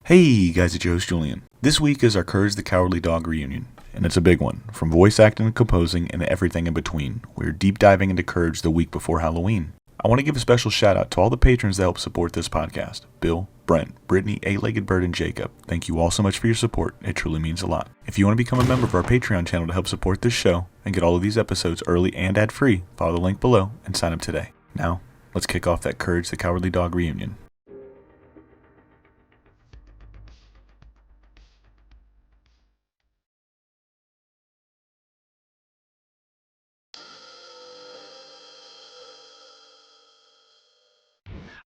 Hey guys, it's Joe's Julian. This week is our Courage the Cowardly Dog reunion, and it's a big one. From voice acting and composing and everything in between, we're deep diving into Courage the week before Halloween. I want to give a special shout out to all the patrons that help support this podcast. Bill, Brent, Brittany, Eight-Legged Bird, and Jacob. Thank you all so much for your support. It truly means a lot. If you want to become a member of our Patreon channel to help support this show and get all of these episodes early and ad-free, follow the link below and sign up today. Now, let's kick off that Courage the Cowardly Dog reunion.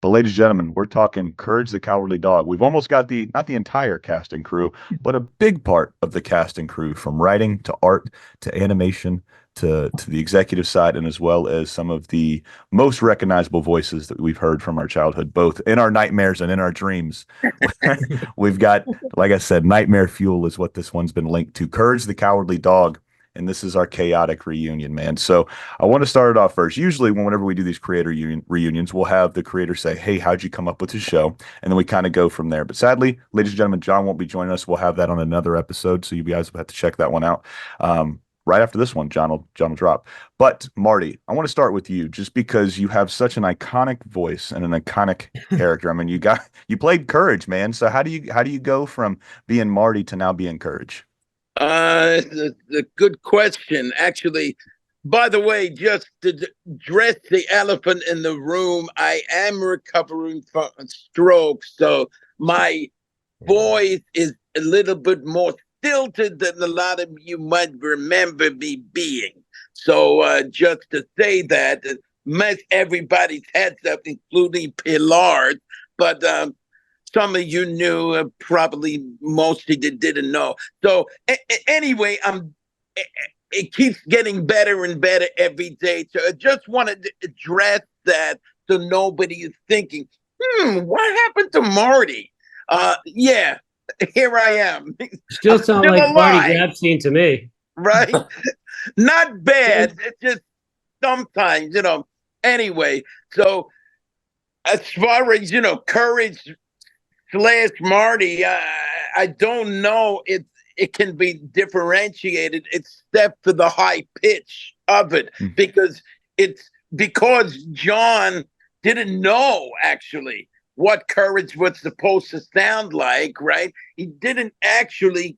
But ladies and gentlemen, we're talking Courage the Cowardly Dog. We've almost got not the entire cast and crew, but a big part of the cast and crew, from writing to art to animation to the executive side, and as well as some of the most recognizable voices that we've heard from our childhood, both in our nightmares and in our dreams. We've got, like I said, nightmare fuel is what this one's been linked to. Courage the Cowardly Dog. And this is our chaotic reunion, man. So I want to start it off first. Usually, whenever we do these creator reunions, we'll have the creator say, "Hey, how'd you come up with the show?" And then we kind of go from there. But sadly, ladies and gentlemen, John won't be joining us. We'll have that on another episode, so you guys will have to check that one out. Right after this one, John will drop. But Marty, I want to start with you, just because you have such an iconic voice and an iconic character. I mean, you played Courage, man. So how do you go from being Marty to now being Courage? The good question. Actually, by the way, just to address the elephant in the room, I am recovering from a stroke, so my voice is a little bit more stilted than a lot of you might remember me being. So just to say that, mess everybody's heads up, including Pilar, but some of you knew, probably most of you didn't know. So anyway, it keeps getting better and better every day. So I just wanted to address that so nobody is thinking, what happened to Marty? Yeah, here I am. Still sound like alive. Marty Grabstein to me. Right? Not bad. It's just sometimes, Anyway, so as far as, Courage / Marty, I don't know if it can be differentiated except for the high pitch of it, because John didn't know actually what Courage was supposed to sound like, right? He didn't actually,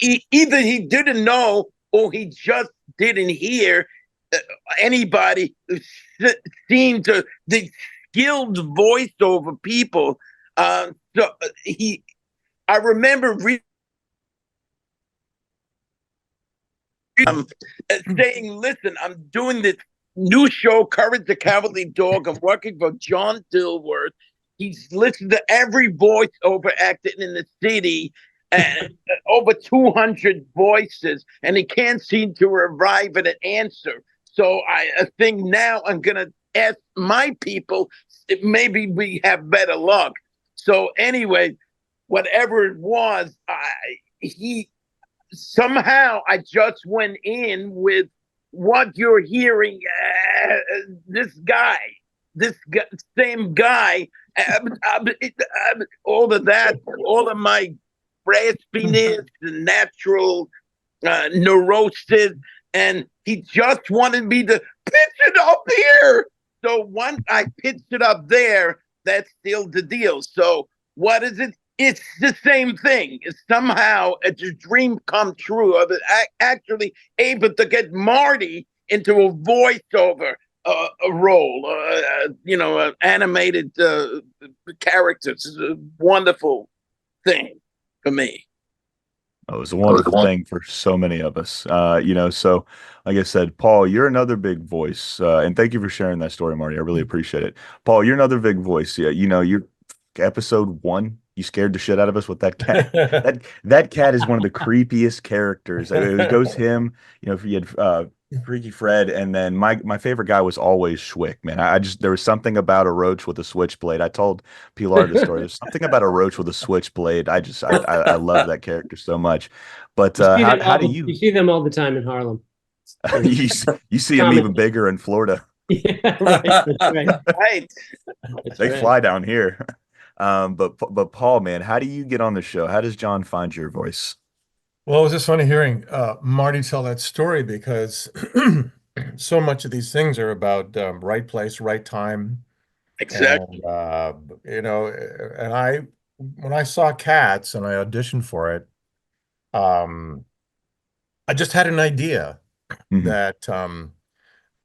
either he didn't know or he just didn't hear anybody seem to, the skilled voiceover people. I remember saying, "Listen, I'm doing this new show, Courage the Cowardly Dog. I'm working for John Dilworth. He's listened to every voiceover actor in the city, and over 200 voices, and he can't seem to arrive at an answer. So I think now I'm gonna ask my people. Maybe we have better luck." So anyway, whatever it was, I just went in with what you're hearing. Same guy, all of that, all of my raspiness, the natural neurosis, and he just wanted me to pitch it up here. So once I pitched it up there, that's still the deal. So what is it? It's the same thing. It's somehow a dream come true of it. Actually able to get Marty into a voiceover a role, animated characters. It's a wonderful thing for me. Oh, it was a wonderful thing for so many of us. So like I said, Paul, you're another big voice. And thank you for sharing that story, Marty. I really appreciate it. Paul, you're another big voice. Yeah, you're episode 1. You scared the shit out of us with that cat. that cat is one of the creepiest characters. It goes him, if you had Freaky Fred, and then my favorite guy was always Schwick, man. There was something about a roach with a switchblade. I told Pilar the story. There's something about a roach with a switchblade. I love that character so much. But how do you see them all the time in Harlem? you see them even bigger in Florida. Yeah, right. That's right. Right. They fly down here. But Paul, man, how do you get on the show? How does John find your voice? Well, it was just funny hearing Marty tell that story because so much of these things are about right place, right time, Exactly. and and when I saw Katz and I auditioned for it, um, I just had an idea Mhm. that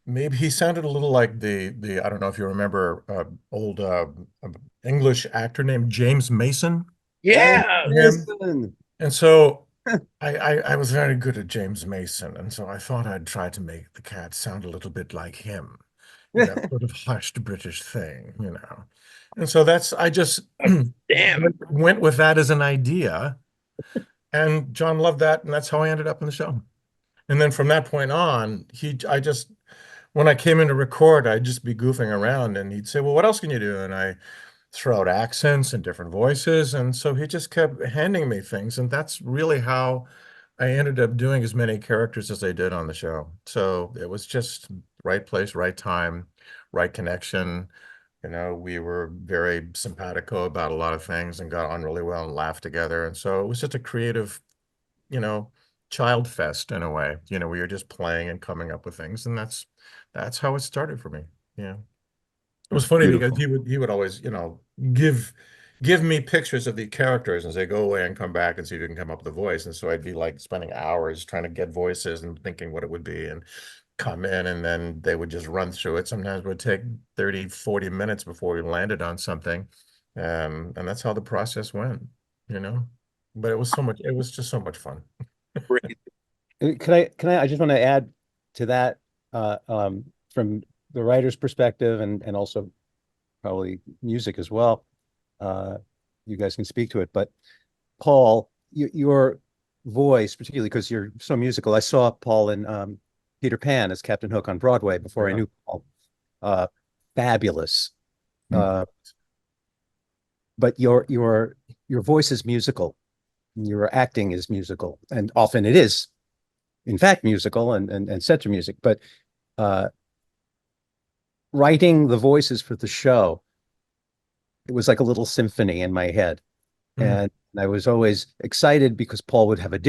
maybe he sounded a little like the I don't know if you remember old English actor named James Mason. Yeah. Him. And so I was very good at James Mason, and so I thought I'd try to make the cat sound a little bit like him, that sort of hushed British thing, you know. And so I just Damn. went with that as an idea, and John loved that, and that's how I ended up in the show. And then from that point on, when I came in to record, I'd just be goofing around, and he'd say, "Well, what else can you do?" And I throw out accents and different voices. And so he just kept handing me things. And that's really how I ended up doing as many characters as I did on the show. So it was just right place, right time, right connection. You know, we were very simpatico about a lot of things and got on really well and laughed together. And so it was just a creative, you know, child fest in a way. You know, we were just playing and coming up with things. And that's how it started for me. Yeah. It was funny because Beautiful. he would always, give me pictures of the characters and say, go away and come back and see if you can come up with a voice. And so I'd be like spending hours trying to get voices and thinking what it would be and come in and then they would just run through it. Sometimes it would take 30, 40 minutes before we landed on something. And that's how the process went, you know. But it was just so much fun. Great. I just want to add to that from the writer's perspective and also probably music as well. You guys can speak to it, but Paul, your voice, particularly because you're so musical. I saw Paul in Peter Pan as Captain Hook on Broadway before I knew Paul. Fabulous. Mm. But your voice is musical. Your acting is musical, and often it is, in fact, musical and set to music. But writing the voices for the show, it was like a little symphony in my head. Mhm. And I was always excited because Paul would have there'd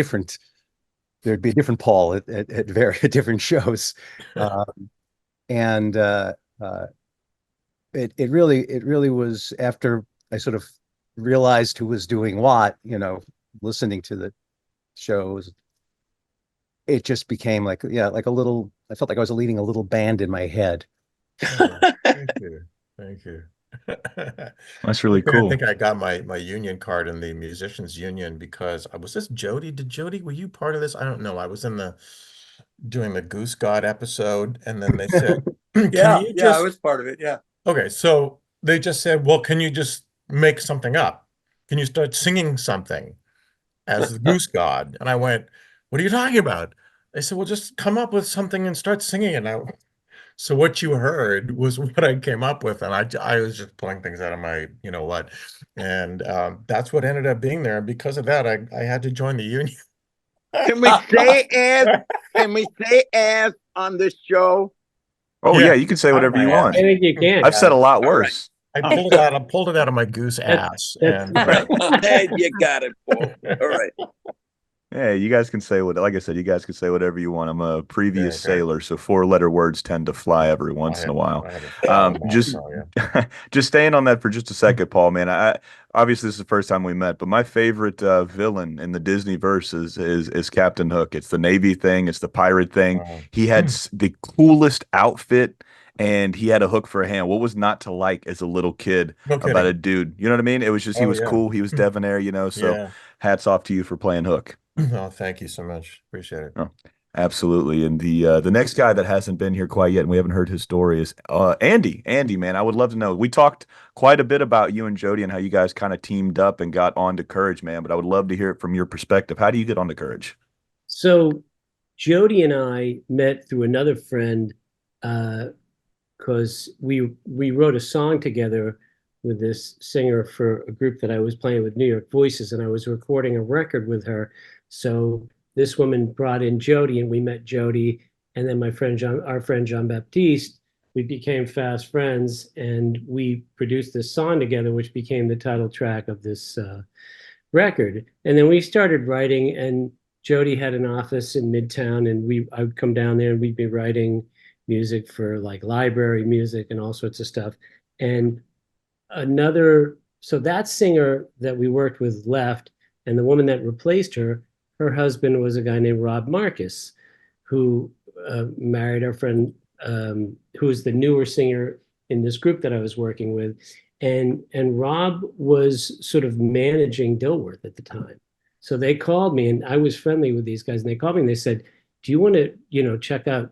be a different Paul at very different shows. And it really was after I sort of realized who was doing what, listening to the shows, it just became like a little, I felt like I was leading a little band in my head. Oh, thank you. Thank you. That's really I cool. think I got my union card in the musicians union because was this Jody? Were you part of this? I don't know. I was doing the Goose God episode, and then they said, I was part of it. Yeah. Okay, so they just said, well, can you just make something up? Can you start singing something as the Goose God? And I went, what are you talking about? They said, well, just come up with something and start singing it. So what you heard was what I came up with, and I was just pulling things out of my, you know what, and that's what ended up being there. Because of that, I had to join the union. Can we say ass? Can we say ass on this show? Oh Yeah, yeah, you can say out of whatever my you ass. want. I think you can. I've said a lot All right. worse. I pulled it out of my goose ass, and Hey, you got it, Paul. All right. Yeah, you guys can say like I said, you guys can say whatever you want. I'm a previous Okay. sailor, so four-letter words tend to fly every once in a while. Just just staying on that for just a second, Paul, man. Obviously this is the first time we met, but my favorite villain in the Disney verse is Captain Hook. It's the Navy thing, it's the pirate thing. He had the coolest outfit and he had a hook for a hand. What was not to like as a little kid about a dude? You know what I mean? It was just he was cool, he was debonair, so hats off to you for playing Hook. Oh, thank you so much. Appreciate it. Oh, absolutely. And the next guy that hasn't been here quite yet, and we haven't heard his story, is Andy. Andy, man, I would love to know. We talked quite a bit about you and Jody and how you guys kind of teamed up and got onto Courage, man. But I would love to hear it from your perspective. How do you get onto Courage? So Jody and I met through another friend because we wrote a song together with this singer for a group that I was playing with, New York Voices, and I was recording a record with her. So this woman brought in Jody, and we met Jody, and then our friend Jean Baptiste we became fast friends, and we produced this song together, which became the title track of this record. And then we started writing, and Jody had an office in Midtown, and I would come down there and we'd be writing music for like library music and all sorts of stuff. And so that singer that we worked with left, and the woman that replaced her, her husband was a guy named Rob Marcus, who married our friend, who was the newer singer in this group that I was working with. And Rob was sort of managing Dilworth at the time. So they called me, and I was friendly with these guys, and they called me and they said, do you want to, check out,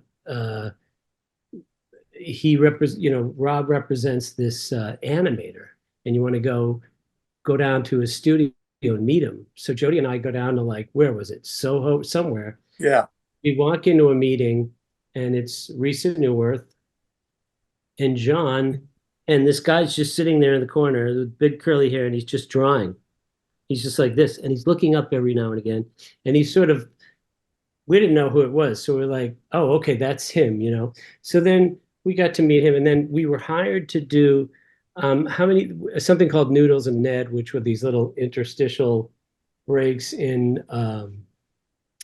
Rob represents this animator, and you want to go down to his studio and meet him. So Jody and I go down to, like, where was it? Soho, somewhere. Yeah. We walk into a meeting, and it's Risa Newworth and John, and this guy's just sitting there in the corner with big curly hair, and he's just drawing. He's just like this, and he's looking up every now and again, and he's sort of, we didn't know who it was, so we're like, oh, okay, that's him, So then we got to meet him, and then we were hired to do something called Noodles and Ned, which were these little interstitial breaks in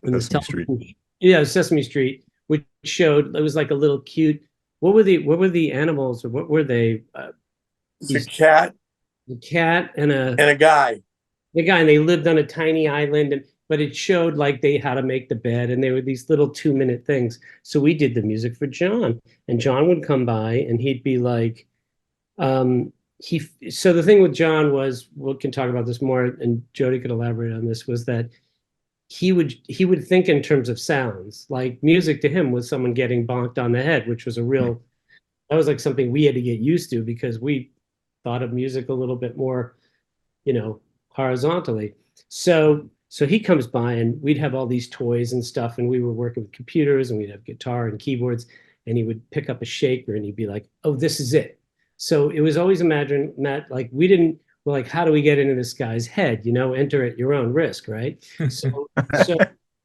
Sesame Street. Yeah, Sesame Street, which showed, it was like a little cute. What were the animals, or what were they? It's a cat. The cat and a guy. The guy, and they lived on a tiny island, but it showed like how to make the bed, and they were these little 2-minute things. So we did the music for John, and John would come by, and he'd be like, so the thing with John was, we can talk about this more, and Jody could elaborate on this, was that he would think in terms of sounds. Like, music to him was someone getting bonked on the head, which was that was like something we had to get used to, because we thought of music a little bit more, horizontally. So he comes by, and we'd have all these toys and stuff, and we were working with computers, and we'd have guitar and keyboards, and he would pick up a shaker, and he'd be like, oh, this is it. So it was always imagined that, like, we're like, how do we get into this guy's head? Enter at your own risk, right? So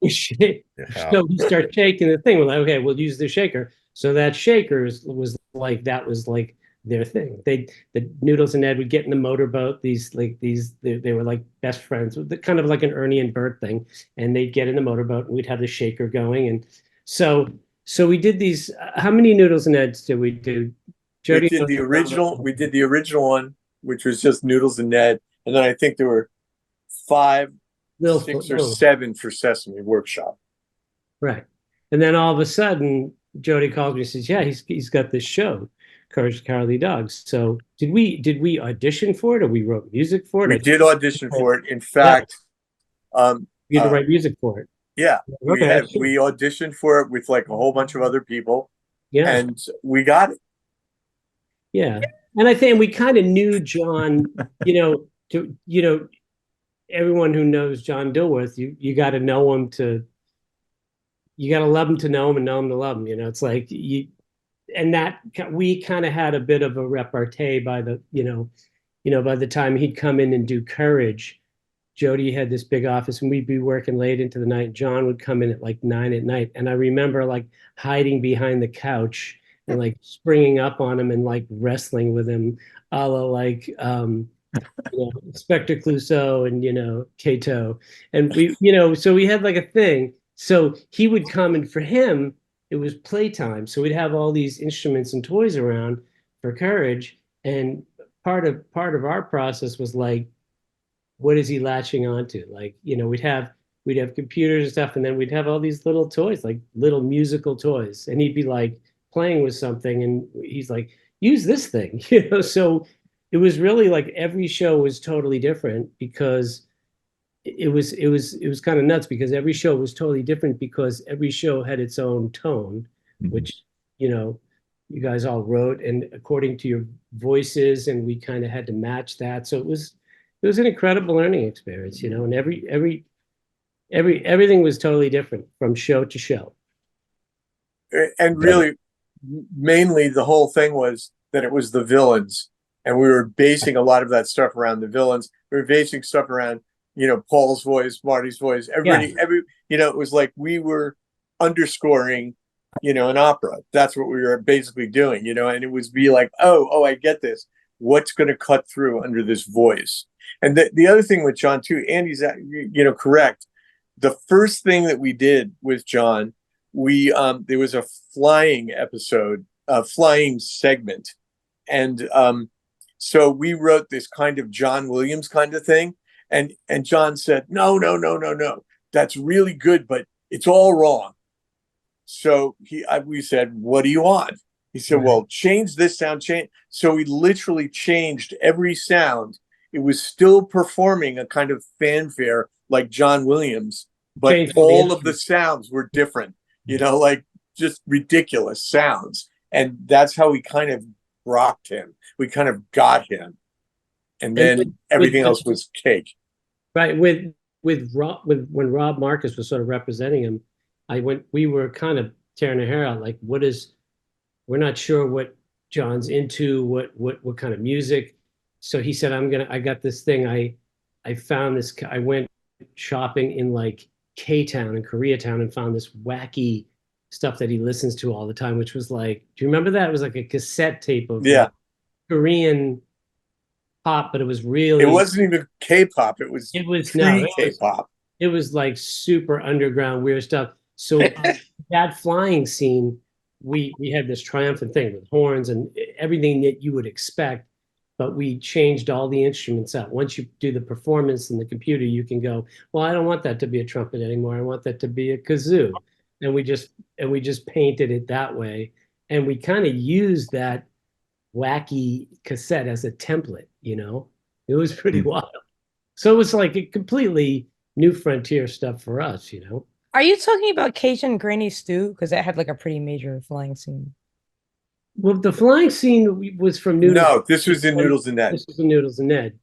we start shaking the thing. We're like, okay, we'll use the shaker. So that shaker was like their thing. The Noodles and Ed would get in the motorboat. They were like best friends, kind of like an Ernie and Bert thing. And they'd get in the motorboat, and we'd have the shaker going. And so we did these. How many Noodles and Eds did we do? Jody, we did the original one, which was just Noodles and Ned, and then I think there were 5, 6, or 7 for Sesame Workshop. Right, and then all of a sudden, Jody calls me and says, "Yeah, he's got this show, Courage the Cowardly Dogs." So did we audition for it, or we wrote music for it? We did audition for it. In fact, you had to write music for it. Yeah, we auditioned for it with like a whole bunch of other people. Yeah, and we got it. Yeah. And I think we kind of knew John, everyone who knows John Dilworth, you got to know him you got to love him to know him, and know him to love him. It's like and that we kind of had a bit of a repartee by by the time he'd come in and do Courage. Jody had this big office, and we'd be working late into the night. John would come in at like 9 at night. And I remember like hiding behind the couch and like springing up on him and like wrestling with him, a la like Inspector Clouseau and Cato, and we so we had like a thing. So he would come, and for him it was playtime. So we'd have all these instruments and toys around for Courage, and part of our process was like, what is he latching onto? Like we'd have computers and stuff, and then we'd have all these little toys, like little musical toys, and he'd be like playing with something, and he's like, use this thing. So it was really like every show was totally different, because it was kind of nuts, because every show was totally different, because every show had its own tone, which you guys all wrote, and according to your voices, and we kind of had to match that. So it was an incredible learning experience, and everything was totally different from show to show. And really, mainly the whole thing was that it was the villains, and we were basing a lot of that stuff around the villains. We were basing stuff around, Paul's voice, Marty's voice, it was like we were underscoring an opera. That's what we were basically doing, and it was be like, oh, I get this. What's going to cut through under this voice? And the other thing with John too, Andy's, correct. The first thing that we did with John, there was a flying episode, a flying segment. And so we wrote this kind of John Williams kind of thing. And John said, no. That's really good, but it's all wrong. So we said, what do you want? He said, well, change this sound, change. So we literally changed every sound. It was still performing a kind of fanfare like John Williams, but all of the sounds were different, like just ridiculous sounds. And that's how we kind of rocked him. We kind of got him. And then everything else was cake. Right. When Rob Marcus was sort of representing him, we were kind of tearing our hair out, like, we're not sure what John's into, what kind of music. So he said, I got this thing. I found this, I went shopping in like K-Town in Koreatown and found this wacky stuff that he listens to all the time, which was like, do you remember that? It was like a cassette tape of like Korean pop, but it was really, it wasn't even K-pop. It was K-pop. It was like super underground, weird stuff. So that flying scene, we had this triumphant thing with horns and everything that you would expect, but we changed all the instruments out. Once you do the performance in the computer, you can go, well, I don't want that to be a trumpet anymore. I want that to be a kazoo. And we just painted it that way. And we kind of used that wacky cassette as a template, It was pretty wild. So it was like a completely new frontier stuff for us, Are you talking about Cajun Granny Stew? Because that had like a pretty major flying scene. Well, the flying scene was from Noodles. No, this was in Noodles and Ned. This was in Noodles and Ned.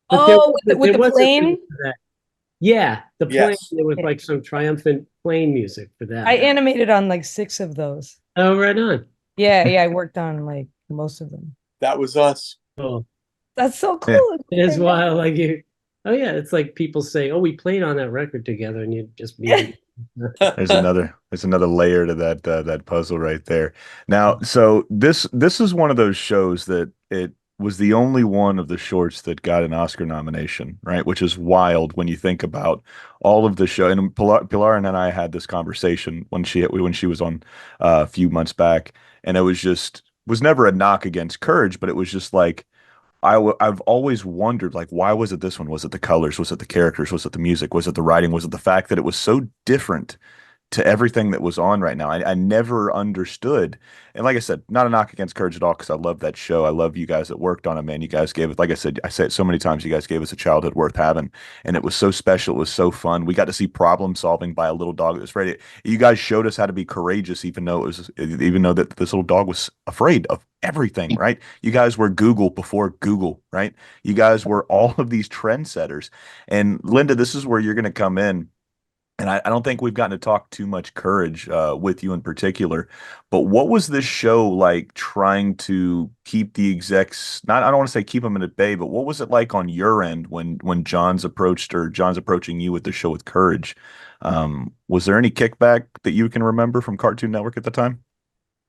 But with the plane? Yeah, the plane. There was like some triumphant plane music for that. I animated on like 6 of those. Oh, right on. Yeah, I worked on like most of them. That was us. Oh, that's so cool. It is wild. Like you. Oh yeah, it's like people say, "Oh, we played on that record together," and you just meet. There's another layer to that puzzle right there. Now, so this is one of those shows that it was the only one of the shorts that got an Oscar nomination, right? Which is wild when you think about all of the show. And Pilar and I had this conversation when she was on a few months back, and it was never a knock against Courage, but it was just like, I've always wondered, like, why was it this one? Was it the colors? Was it the characters? Was it the music? Was it the writing? Was it the fact that it was so different to everything that was on right now? I never understood. And like I said, not a knock against Courage at all, because I love that show. I love you guys that worked on it, man. You guys gave it, like I say it so many times, you guys gave us a childhood worth having. And it was so special. It was so fun. We got to see problem solving by a little dog that was afraid. You guys showed us how to be courageous, even though that this little dog was afraid of everything, right? You guys were Google before Google, right? You guys were all of these trendsetters. And Linda, this is where you're going to come in. And I don't think we've gotten to talk too much Courage with you in particular, but what was this show like trying to keep the execs, I don't want to say keep them at bay, but what was it like on your end when John's approaching you with the show with Courage? Was there any kickback that you can remember from Cartoon Network at the time?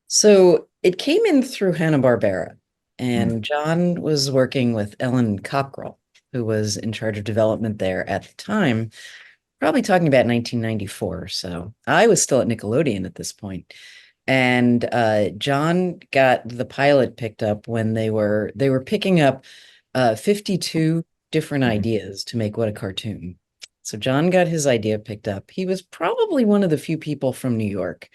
So it came in through Hanna-Barbera, and John was working with Ellen Cockrell, who was in charge of development there at the time. Probably talking about 1994. So I was still at Nickelodeon at this point. And John got the pilot picked up when they were picking up 52 different ideas to make What a Cartoon. So John got his idea picked up. He was probably one of the few people from New York.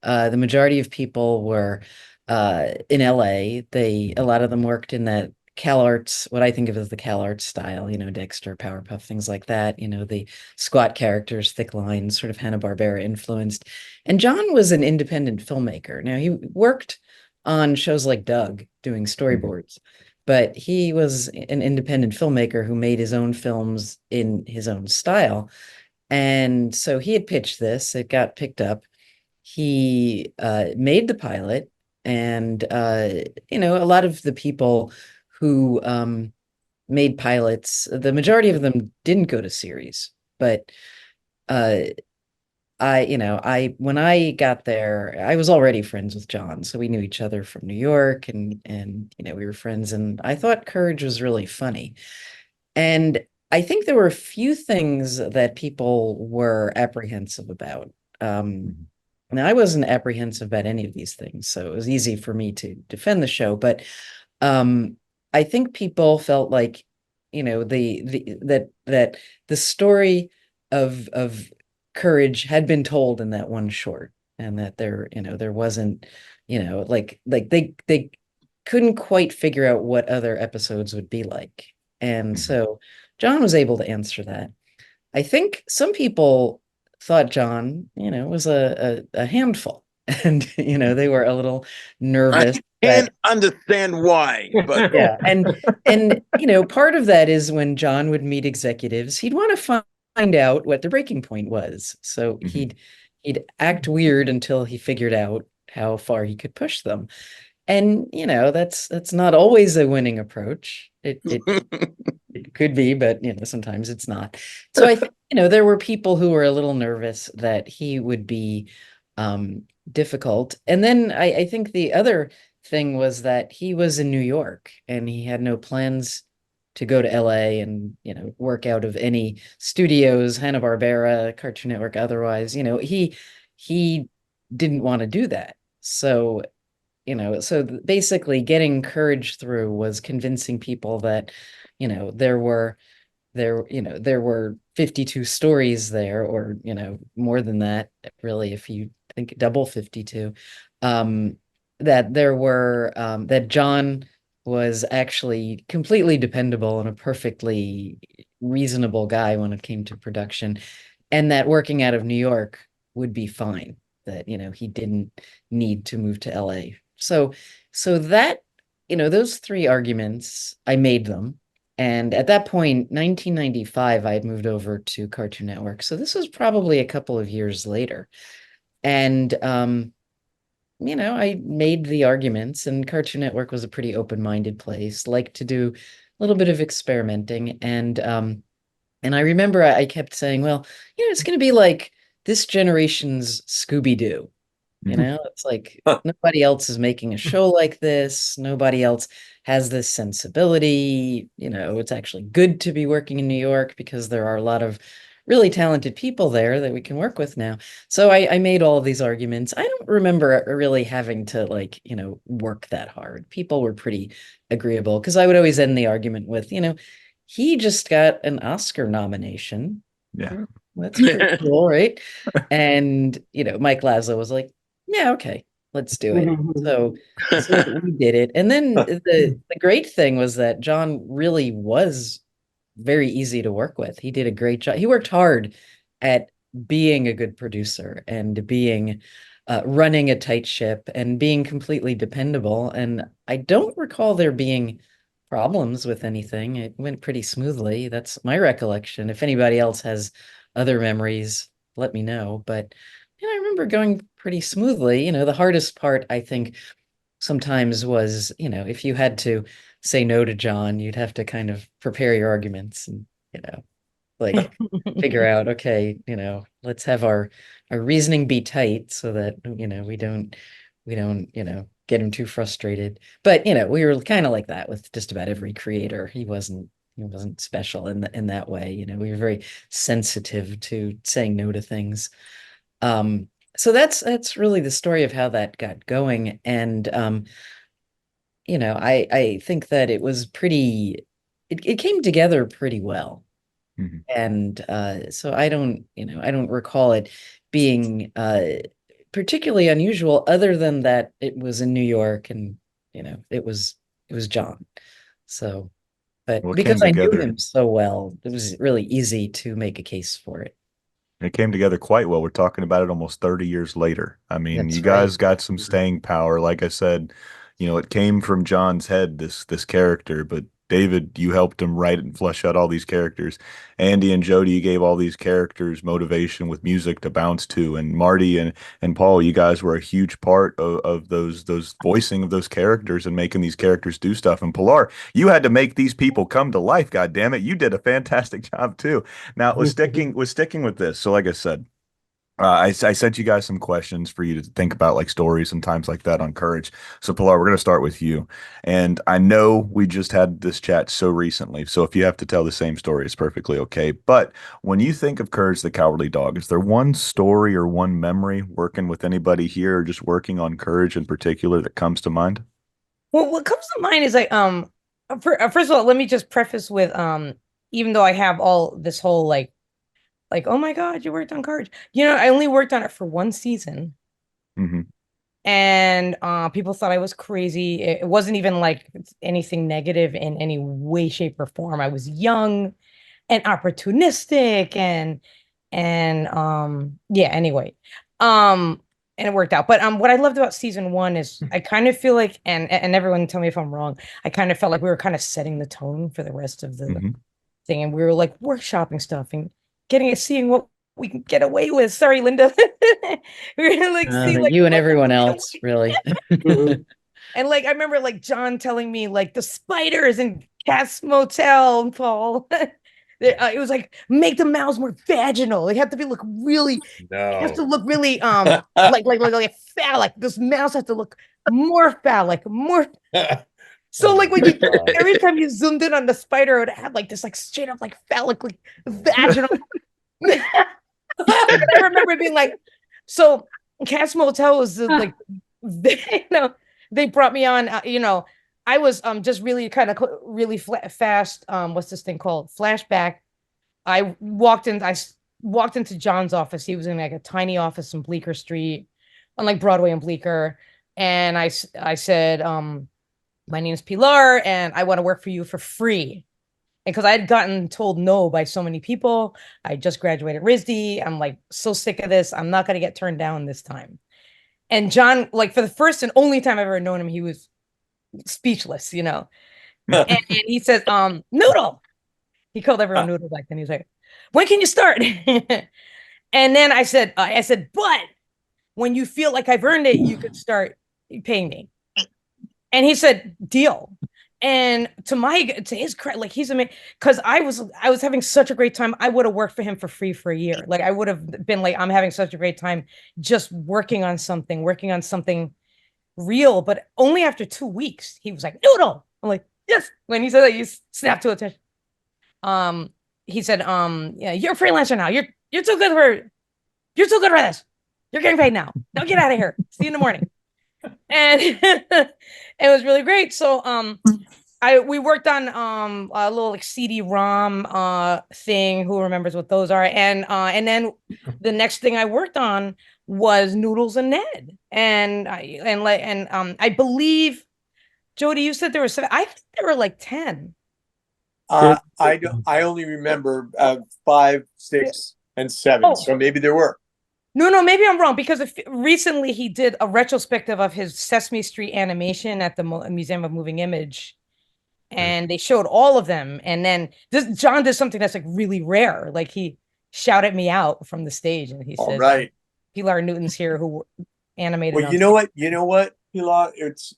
The majority of people were in LA. A lot of them worked in that CalArts, what I think of as the CalArts style, Dexter, Powerpuff, things like that, the squat characters, thick lines, sort of Hanna-Barbera influenced. And John was an independent filmmaker. Now, he worked on shows like Doug doing storyboards, but he was an independent filmmaker who made his own films in his own style. And so he had pitched this, it got picked up. He made the pilot, and, a lot of the people who made pilots, the majority of them didn't go to series, but a when I got there, I was already friends with John, so we knew each other from New York, and we were friends, and I thought Courage was really funny. And I think there were a few things that people were apprehensive about. Now, I wasn't apprehensive about any of these things, so it was easy for me to defend the show. But I think people felt like, that the story of Courage had been told in that one short, and that there wasn't, like they couldn't quite figure out what other episodes would be like. And so John was able to answer that. I think some people thought John, was a handful, and they were a little nervous. I can't understand why, but Yeah, and part of that is when John would meet executives, he'd want to find out what the breaking point was. So he'd act weird until he figured out how far he could push them. And that's not always a winning approach. It could be, but sometimes it's not. So I think there were people who were a little nervous that he would be difficult. And then I think the other thing was that he was in New York and he had no plans to go to LA and work out of any studios, Hanna-Barbera, Cartoon Network, otherwise. He didn't want to do that. So so basically getting Courage through was convincing people that there were 52 stories there, or more than that, really, if you think double 52, that there were that John was actually completely dependable and a perfectly reasonable guy when it came to production, and that working out of New York would be fine, that he didn't need to move to LA. So that those three arguments, I made them. And at that point, 1995, I had moved over to Cartoon Network. So this was probably a couple of years later. And, I made the arguments, and Cartoon Network was a pretty open-minded place, liked to do a little bit of experimenting. And I remember I kept saying, well, it's going to be like this generation's Scooby-Doo. It's like nobody else is making a show like this. Nobody else has this sensibility. It's actually good to be working in New York because there are a lot of really talented people there that we can work with now. So I made all of these arguments. I don't remember really having to work that hard. People were pretty agreeable because I would always end the argument with, he just got an Oscar nomination. Yeah. That's pretty cool, right? And, Mike Laszlo was like, yeah, okay, let's do it. So we did it. And then the great thing was that John really was very easy to work with. He did a great job. He worked hard at being a good producer and being running a tight ship and being completely dependable. And I don't recall there being problems with anything. It went pretty smoothly. That's my recollection. If anybody else has other memories, let me know. But I remember going pretty smoothly. The hardest part, I think, sometimes was, if you had to say no to John, you'd have to kind of prepare your arguments and, like figure out, okay, let's have our reasoning be tight so that, we don't, get him too frustrated. But, we were kind of like that with just about every creator. He wasn't special in that way. We were very sensitive to saying no to things. So that's really the story of how that got going. And, I think that it was it came together pretty well. And, so I don't recall it being, particularly unusual, other than that it was in New York and, it was John. So, but because I knew him so well, it was really easy to make a case for it. It came together quite well. We're talking about it almost 30 years later. I mean, That's you guys right. got some staying power. Like I said, it came from John's head, this character, but David, you helped him write and flesh out all these characters. Andy and Jody, you gave all these characters motivation with music to bounce to. And Marty and Paul, you guys were a huge part of those voicing of those characters and making these characters do stuff. And Pilar, you had to make these people come to life. God damn it, you did a fantastic job too. Now, with sticking with this. So, like I said, I sent you guys some questions for you to think about, like stories and times like that on courage. So Pilar, we're going to start with you. And I know we just had this chat so recently. So if you have to tell the same story, it's perfectly okay. But when you think of Courage the Cowardly Dog, is there one story or one memory working with anybody here or just working on courage in particular that comes to mind? Well, what comes to mind is like first of all, let me just preface with even though I have all this whole like, oh my God, you worked on Courage. You know, I only worked on it for one season. Mm-hmm. And people thought I was crazy. It wasn't even like anything negative in any way, shape, or form. I was young and opportunistic and yeah, anyway. And it worked out. But what I loved about season one is I kind of feel like, and everyone tell me if I'm wrong, I kind of felt like we were kind of setting the tone for the rest of the Mm-hmm. thing. And we were like workshopping stuff and seeing what we can get away with. Sorry, Linda. We were like, see, like you and everyone else, really. And like I remember like John telling me like the spiders in Katz Motel, Paul. It was like make the mouths more vaginal. They have to be look really. It has to look really like phallic. This mouse has to look more phallic, more. So like when you every time you zoomed in on the spider, it had like this like straight up like phallic like vaginal. I remember being like, so Katz Motel was like, they brought me on. I was just really kind of really fast. What's this thing called? Flashback. I walked into John's office. He was in like a tiny office in Bleecker Street, on like Broadway and Bleecker. And I said, my name is Pilar, and I want to work for you for free. And because I had gotten told no by so many people, I just graduated RISD. I'm like so sick of this. I'm not going to get turned down this time. And John, like for the first and only time I've ever known him, he was speechless, and he says, Noodle. He called everyone Noodle back then. He was like, when can you start? And then I said, but when you feel like I've earned it, you could start paying me. And he said, deal. And to his credit, like he's amazing, because I was having such a great time. I would have worked for him for free for a year. Like I would have been like, I'm having such a great time just working on something real. But only after 2 weeks, he was like, Noodle. I'm like, yes. When he said that, you snapped to attention. He said, yeah, you're a freelancer now. You're too good for this. You're getting paid now. Now get out of here. See you in the morning. And it was really great. So we worked on a little like CD-ROM thing. Who remembers what those are? And then the next thing I worked on was Noodles and Ned. And I believe, Jody, you said there were 7. I think there were like 10. I only remember 5, 6, and 7. Oh. So maybe there were. No, maybe I'm wrong, because recently he did a retrospective of his Sesame Street animation at the Museum of Moving Image, and they showed all of them. And then John did something that's like really rare. Like he shouted me out from the stage, and he said, right, Pilar Newton's here who animated. Well, you know what, Pilar?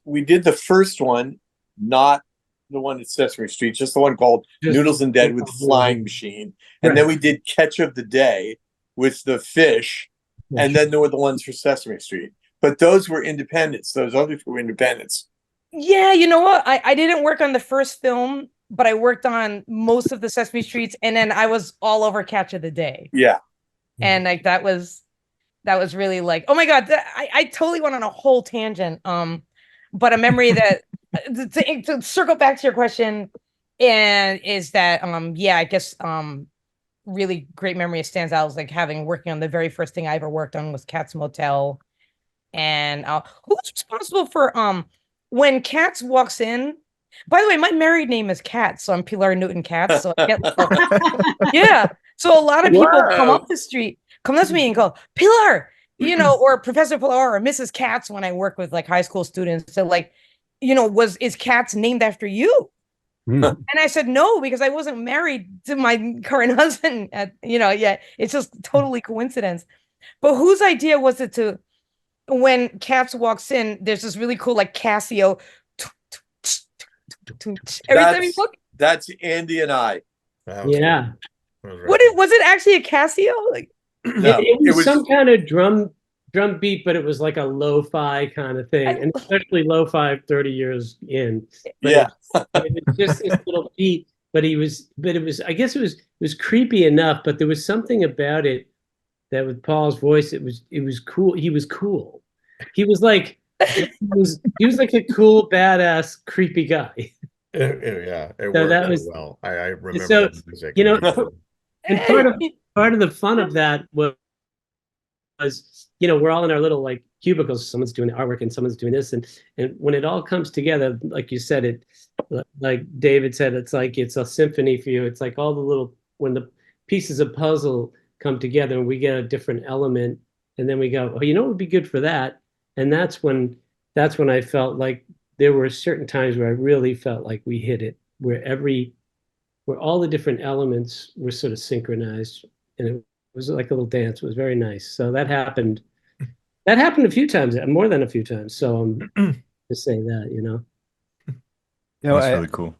We did the first one, not the one at Sesame Street, just the one called Noodles and Dead with the Flying Machine. And then we did Catch of the Day with the fish. And then there were the ones for Sesame Street. But those were independents. Those other two were independents. Yeah, you know what? I didn't work on the first film, but I worked on most of the Sesame Streets, and then I was all over Catch of the Day. Yeah. And like that was really like, oh my God, I totally went on a whole tangent. But a memory that to circle back to your question, and is that yeah, I guess really great memory stands out is like working on the very first thing I ever worked on was Katz Motel. And who's responsible for when Katz walks in? By the way, my married name is Katz, so I'm Pilar Newton Katz. So I get, yeah. So a lot of people come up the street, come up to me and go, Pilar, or Professor Pilar or Mrs. Katz when I work with like high school students. So like, is Katz named after you? And I said no, because I wasn't married to my current husband yet. It's just totally coincidence. But whose idea was it to, when Katz walks in, there's this really cool like Casio every time you look? That's Andy and I. Yeah. Was it actually a Casio? Like, No, it it was was some kind of drum beat, but it was like a lo-fi kind of thing, and especially lo-fi 30 years in. But yeah. it was just this little beat. But it was, I guess it was creepy enough, but there was something about it that with Paul's voice, it was cool. He was cool. He was like, he was like a cool, badass, creepy guy. Yeah, it So worked that so was well. I remember so, the music. you know, amazing. and part of the fun of that was, we're all in our little like cubicles. Someone's doing the artwork and someone's doing this, and when it all comes together, like you said, like David said, it's like it's a symphony for you. It's like all the little, when the pieces of puzzle come together and we get a different element, and then we go, oh, what would be good for that? And that's when I felt like there were certain times where I really felt like we hit it, where all the different elements were sort of synchronized, and it was like a little dance. It was very nice. So that happened a few times, more than a few times. So to say that, That's really cool.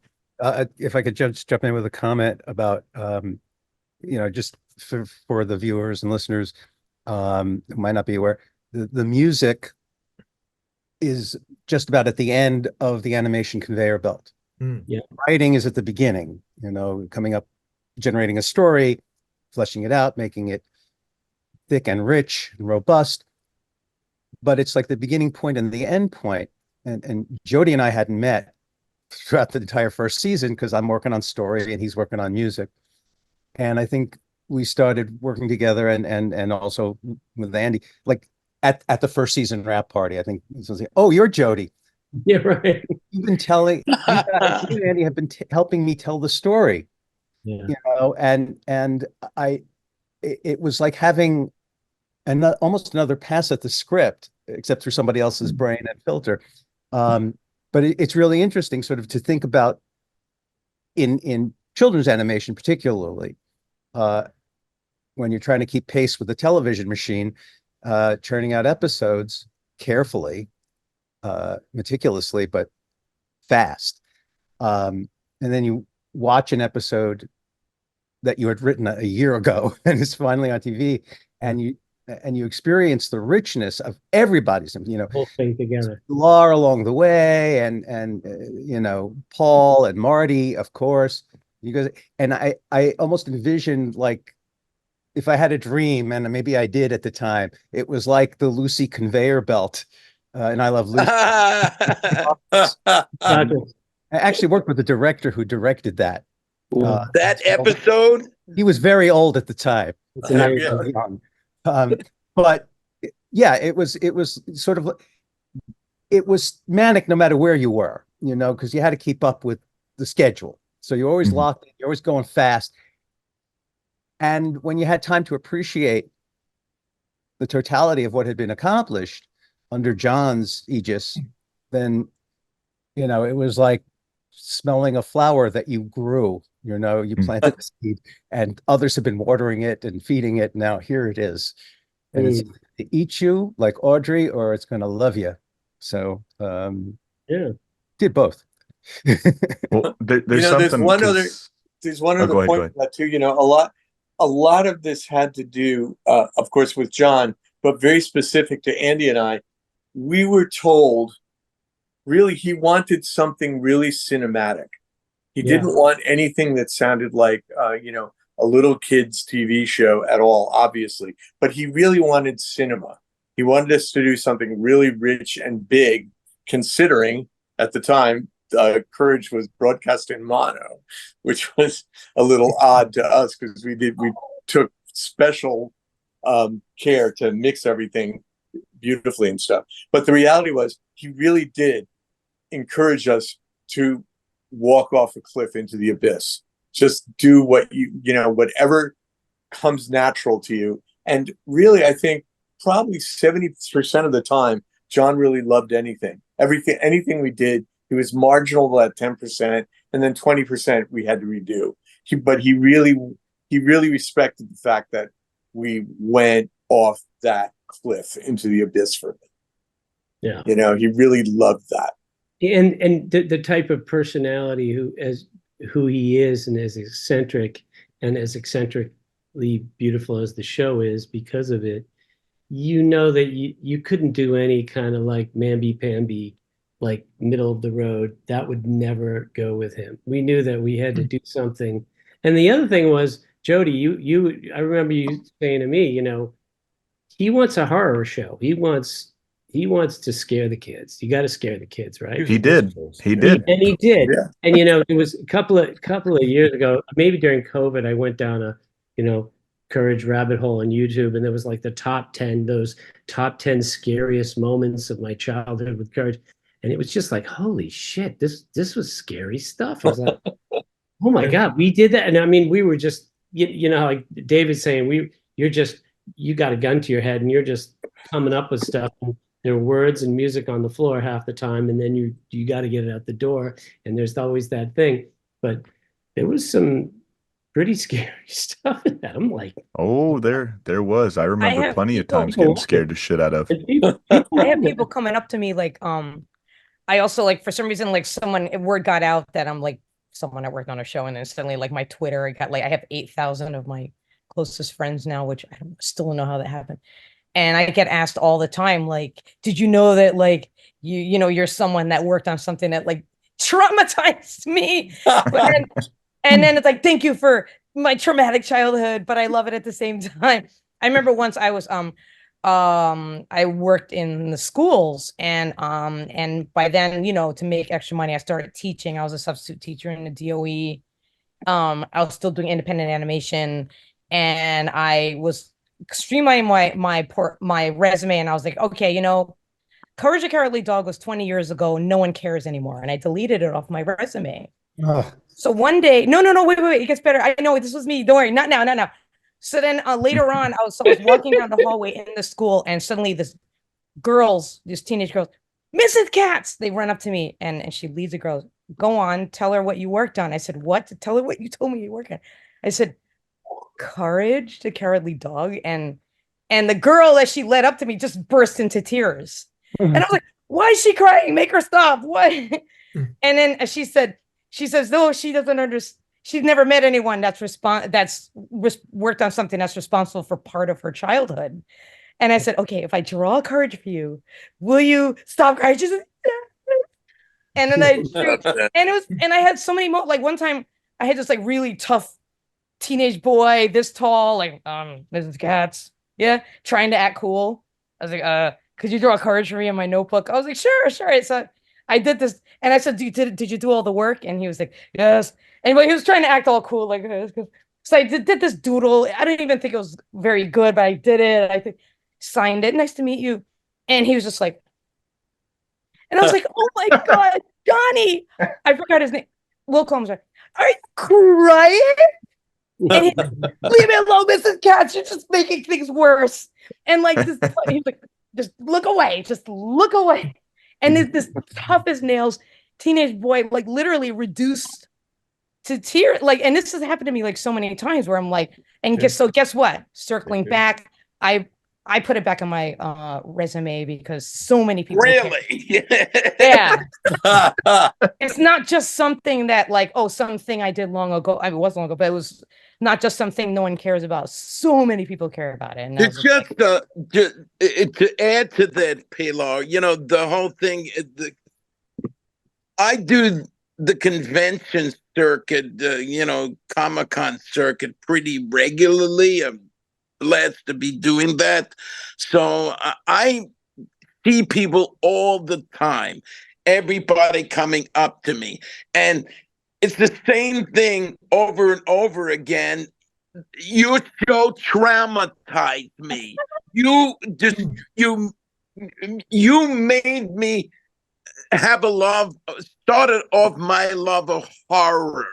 If I could just jump in with a comment about, just for the viewers and listeners who might not be aware, the music is just about at the end of the animation conveyor belt. Yeah. Writing is at the beginning, coming up, generating a story, fleshing it out, making it thick and rich and robust. But it's like the beginning point and the end point. And Jody and I hadn't met throughout the entire first season because I'm working on story and he's working on music. And I think we started working together and also with Andy, like at the first season rap party. I think he was like, "Oh, you're Jody." Yeah, right. You've been telling, you and Andy have been helping me tell the story. Yeah. And it was like having almost another pass at the script, except through somebody else's brain and filter. But it's really interesting sort of to think about in children's animation, particularly when you're trying to keep pace with the television machine, churning out episodes carefully, meticulously, but fast. And then you watch an episode that you had written a year ago and it's finally on TV, and you experience the richness of everybody's, Whole thing together. Pilar along the way, and Paul and Marty, of course. You guys, and I almost envisioned, like, if I had a dream, and maybe I did at the time, it was like the Lucy conveyor belt. And I love Lucy. I actually worked with the director who directed that. That episode? He was very old at the time. But yeah, it was sort of, it was manic no matter where you were, because you had to keep up with the schedule. So you're always locked in, you're always going fast. And when you had time to appreciate the totality of what had been accomplished under John's aegis, then, it was like smelling a flower that you grew, you planted the seed and others have been watering it and feeding it. Now here it is. And it's to eat you like Audrey, or it's going to love you. So, did both. Well, there's something. There's one other point to that too. A lot of this had to do, of course, with John, but very specific to Andy and I. We were told, really, he wanted something really cinematic. He didn't want anything that sounded like, a little kid's TV show at all, obviously. But he really wanted cinema. He wanted us to do something really rich and big, considering at the time, Courage was broadcast in mono, which was a little odd to us because we took special care to mix everything beautifully and stuff. But the reality was, he really did encourage us to walk off a cliff into the abyss. Just do what whatever comes natural to you. And really, I think probably 70% of the time, John really loved anything we did. He was marginal at 10%, and then 20% we had to redo. But he really respected the fact that we went off that cliff into the abyss for him. Yeah. He really loved that. And the type of personality who he is, and as eccentric beautiful as the show is because of it, you know that you couldn't do any kind of like mamby-pamby, like middle of the road. That would never go with him. We knew that we had to do something. And the other thing was, Jody, I remember you saying to me, he wants a horror show. He wants to scare the kids. You got to scare the kids, right? He did. He did. And he did. Yeah. And it was a couple of years ago, maybe during COVID, I went down a, Courage rabbit hole on YouTube, and there was like those top 10 scariest moments of my childhood with Courage. And it was just like, holy shit, this was scary stuff. I was like, oh my God, we did that. And I mean, we were just, like David's saying, you got a gun to your head and you're just coming up with stuff. And there are words and music on the floor half the time. And then you got to get it out the door. And there's always that thing. But there was some pretty scary stuff in that. I'm like, oh, there was. I remember plenty of times getting scared the shit out of. I have people coming up to me like, I also like, for some reason, like word got out that I'm like someone I worked on a show, and then suddenly like my Twitter, I have 8,000 of my closest friends now, which I still don't know how that happened. And I get asked all the time, like, did you know that like you're someone that worked on something that like traumatized me? And then it's like, thank you for my traumatic childhood, but I love it at the same time. I remember once I was I worked in the schools, and by then, to make extra money, I started teaching. I was a substitute teacher in the DOE. I was still doing independent animation, and I was streamlining my resume, and I was like, okay, Courage the Cowardly Dog was 20 years ago. No one cares anymore, and I deleted it off my resume. So one day, no, wait, it gets better. I know this was me. Don't worry, not now. So then later on, I was walking down the hallway in the school, and suddenly these teenage girls, Mrs. Katz, they run up to me, and she leads the girls, go on, tell her what you worked on. I said, what? Tell her what you told me you worked on. I said, Courage the Cowardly Dog. And the girl, as she led up to me, just burst into tears. And I was like, why is she crying? Make her stop. What? And then she says, no, she doesn't understand. She's never met anyone that's worked on something that's responsible for part of her childhood. And I said, okay, if I draw Courage for you, will you stop crying? She said, and then I had so many like one time I had this like really tough teenage boy, this tall, like Mrs. Katz, trying to act cool. I was like, could you draw Courage for me in my notebook? I was like, sure. So I did this, and I said, did you do all the work? And he was like, yes. And he was trying to act all cool, like this. So I did this doodle. I didn't even think it was very good, but I did it. I signed it. Nice to meet you. And he was just like, and I was like, oh my God, Johnny. I forgot his name. Will Combs. Are you crying? And he, leave me alone, Mrs. Katz. You're just making things worse. And like this, he was like, just look away. Just look away. And this tough as nails teenage boy, like literally reduced to tears. Like, and this has happened to me like so many times where I'm like, and guess what? Circling back, I put it back on my resume because so many people really yeah. It's not just something that like, something I did long ago. I mean, it was long ago, but it was not just something no one cares about. So many people care about it. And it's just to add to that, Pilar, the whole thing, I do the convention circuit, Comic-Con circuit pretty regularly. I'm blessed to be doing that. So I see people all the time, everybody coming up to me. And it's the same thing over and over again. Your show traumatized me. You made me have started off my love of horror.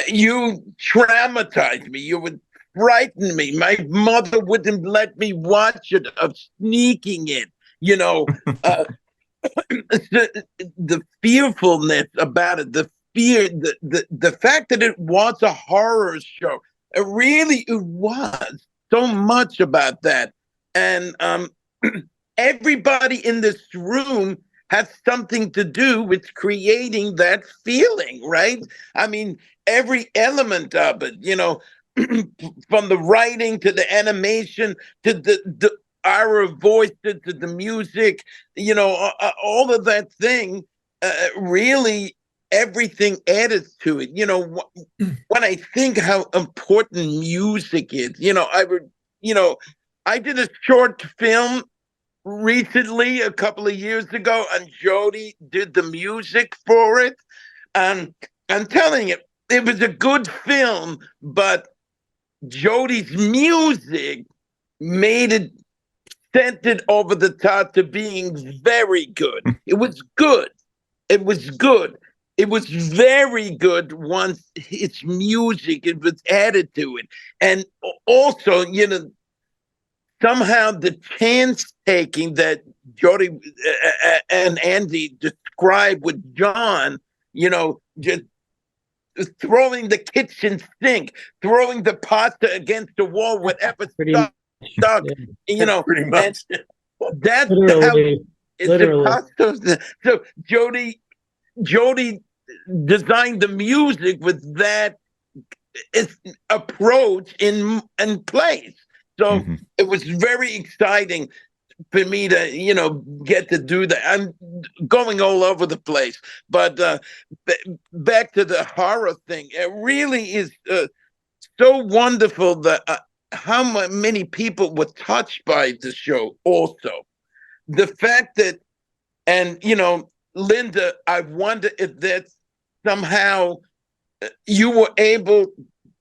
You traumatized me. You would frighten me. My mother wouldn't let me watch it, of sneaking it. The fearfulness about it, the fear, the fact that it was a horror show. It was so much about that. And everybody in this room has something to do with creating that feeling, right? I mean, every element of it, from the writing to the animation to the our voices to the music, all of that thing, really everything added to it. When I think how important music is, I did a short film recently, a couple of years ago, and Jody did the music for it. And I'm telling you, it was a good film, but Jody's music made it, sent it over the top to being very good. It was good. It was good. It was very good once its music it was added to it. And also, somehow the chance taking that Jody and Andy described with John, just throwing the kitchen sink, throwing the pasta against the wall, whatever stuck, Pretty much. That's Literally, how it's literally. pasta. So Jody designed the music with that approach in place. So it was very exciting for me to, get to do that. I'm going all over the place, but back to the horror thing. It really is so wonderful that how many people were touched by the show. Also, the fact that, and Linda, I wonder if that somehow you were able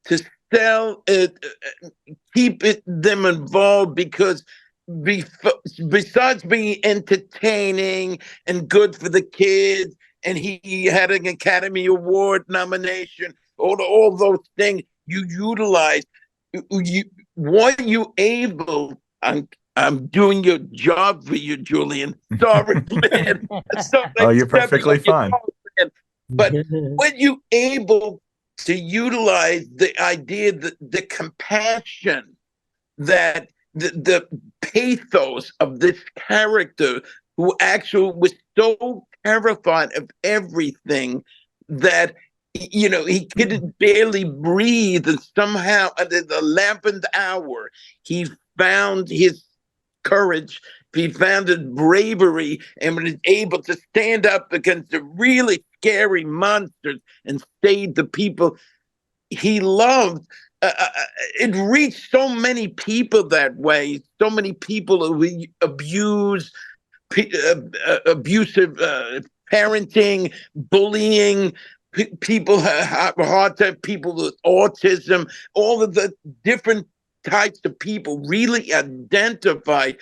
to sell it, keep them involved, because besides being entertaining and good for the kids, and he had an Academy Award nomination, all those things you utilized. Were you able? I'm doing your job for you, Julian. Sorry, man. Oh, you're perfectly fine. But were you able to utilize the idea, the compassion, that the pathos of this character, who actually was so terrified of everything that he couldn't barely breathe, and somehow at the 11th hour he found his courage, he found his bravery, and was able to stand up against the really scary monsters and save the people he loved. It reached so many people that way. So many people who abuse, abusive parenting, bullying. People have hard time. People with autism. All of the different types of people really identified,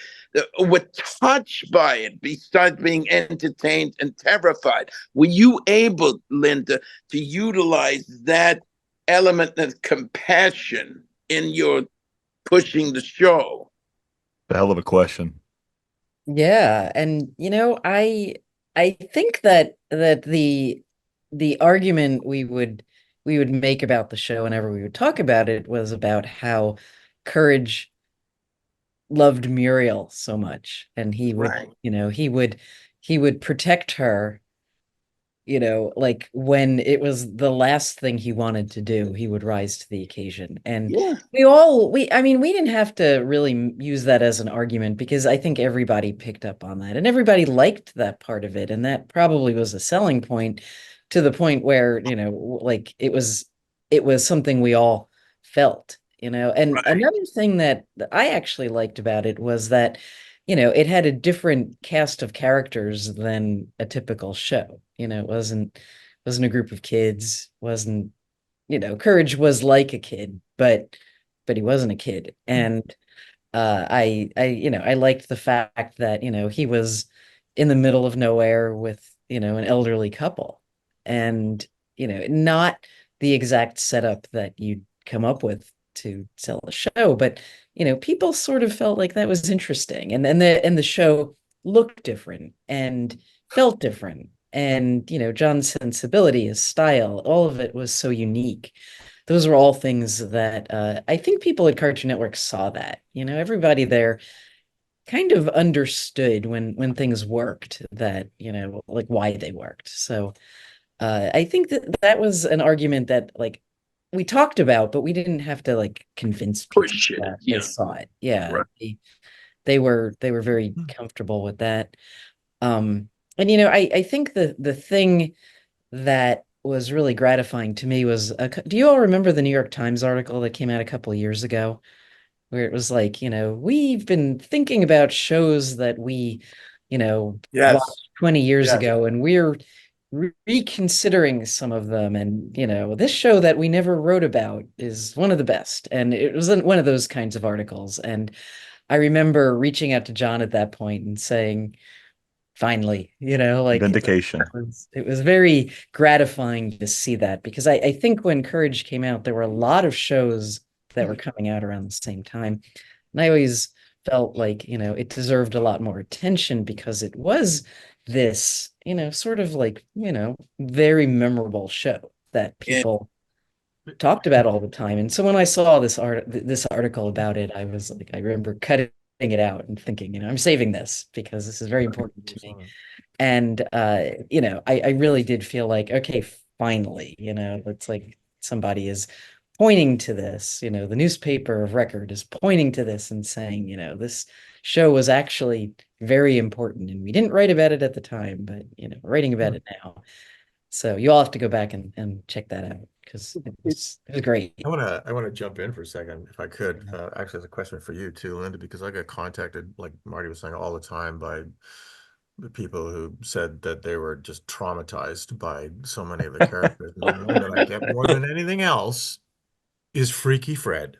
were touched by it. Besides being entertained and terrified, were you able, Linda, to utilize that element of compassion in your pushing the show? A hell of a question. Yeah, and I think that the argument we would make about the show whenever we would talk about it was about how Courage loved Muriel so much, and he would, Right. he would protect her. Like when it was the last thing he wanted to do, he would rise to the occasion. And Yeah. I mean, we didn't have to really use that as an argument, because I think everybody picked up on that and everybody liked that part of it. And that probably was a selling point, to the point where, like it was something we all felt, and Right. another thing that I actually liked about it was that, it had a different cast of characters than a typical show. It wasn't a group of kids, wasn't, Courage was like a kid, but he wasn't a kid. And I liked the fact that, he was in the middle of nowhere with, an elderly couple, and, not the exact setup that you'd come up with to sell a show, but people sort of felt like that was interesting, and the show looked different and felt different, and John's sensibility, his style, all of it was so unique. Those were all things that I think people at Cartoon Network saw that. Everybody there kind of understood when things worked, that like why they worked. So I think that was an argument that, like, we talked about, but we didn't have to like convince people Push it, that yeah. they saw it. Yeah. Right. They were very comfortable with that. And I think the thing that was really gratifying to me was, do you all remember the New York Times article that came out a couple of years ago, where it was like, we've been thinking about shows that we, Yes. watched 20 years Yes. ago, and we're reconsidering some of them. And, this show that we never wrote about is one of the best. And it was one of those kinds of articles. And I remember reaching out to John at that point and saying, finally, like Vindication. it was very gratifying to see that, because I think when Courage came out, there were a lot of shows that were coming out around the same time. And I always felt like, it deserved a lot more attention, because it was this, sort of like, very memorable show that people talked about all the time. And so when I saw this article about it, I was like, I remember cutting it out and thinking, I'm saving this because this is very important to me. And I really did feel like, okay, finally, it's like somebody is pointing to this, the newspaper of record is pointing to this and saying, this show was actually very important, and we didn't write about it at the time, but we're writing about it now. So you all have to go back and check that out, because it was great. I want to jump in for a second, if I could. Actually, as a question for you too, Linda, because I get contacted, like Marty was saying, all the time by the people who said that they were just traumatized by so many of the characters. And the one that I get more than anything else is Freaky Fred.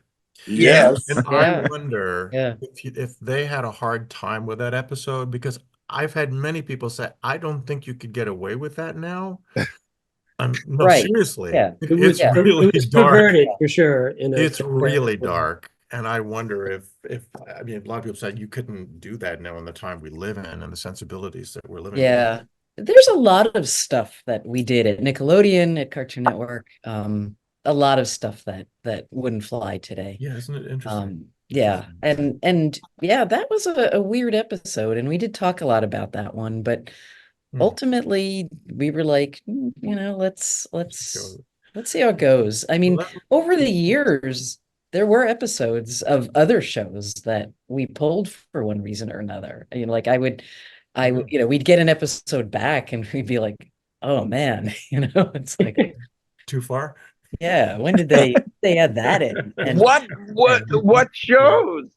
Yes. And I wonder Yeah. if they had a hard time with that episode, because I've had many people say, I don't think you could get away with that now. No, Right. seriously. Yeah. It's It really was dark. perverted for sure. It's really dark. And I wonder if I mean, a lot of people said you couldn't do that now in the time we live in and the sensibilities that we're living in. Yeah. There's a lot of stuff that we did at Nickelodeon, at Cartoon Network. A lot of stuff that wouldn't fly today. Yeah, isn't it interesting? Yeah. And yeah, that was a weird episode, and we did talk a lot about that one, but ultimately we were like, let's see how it goes. I mean, over the years, there were episodes of other shows that we pulled for one reason or another. Like we'd get an episode back and we'd be like, oh man, it's like too far. Yeah, when did they add that in? And what shows?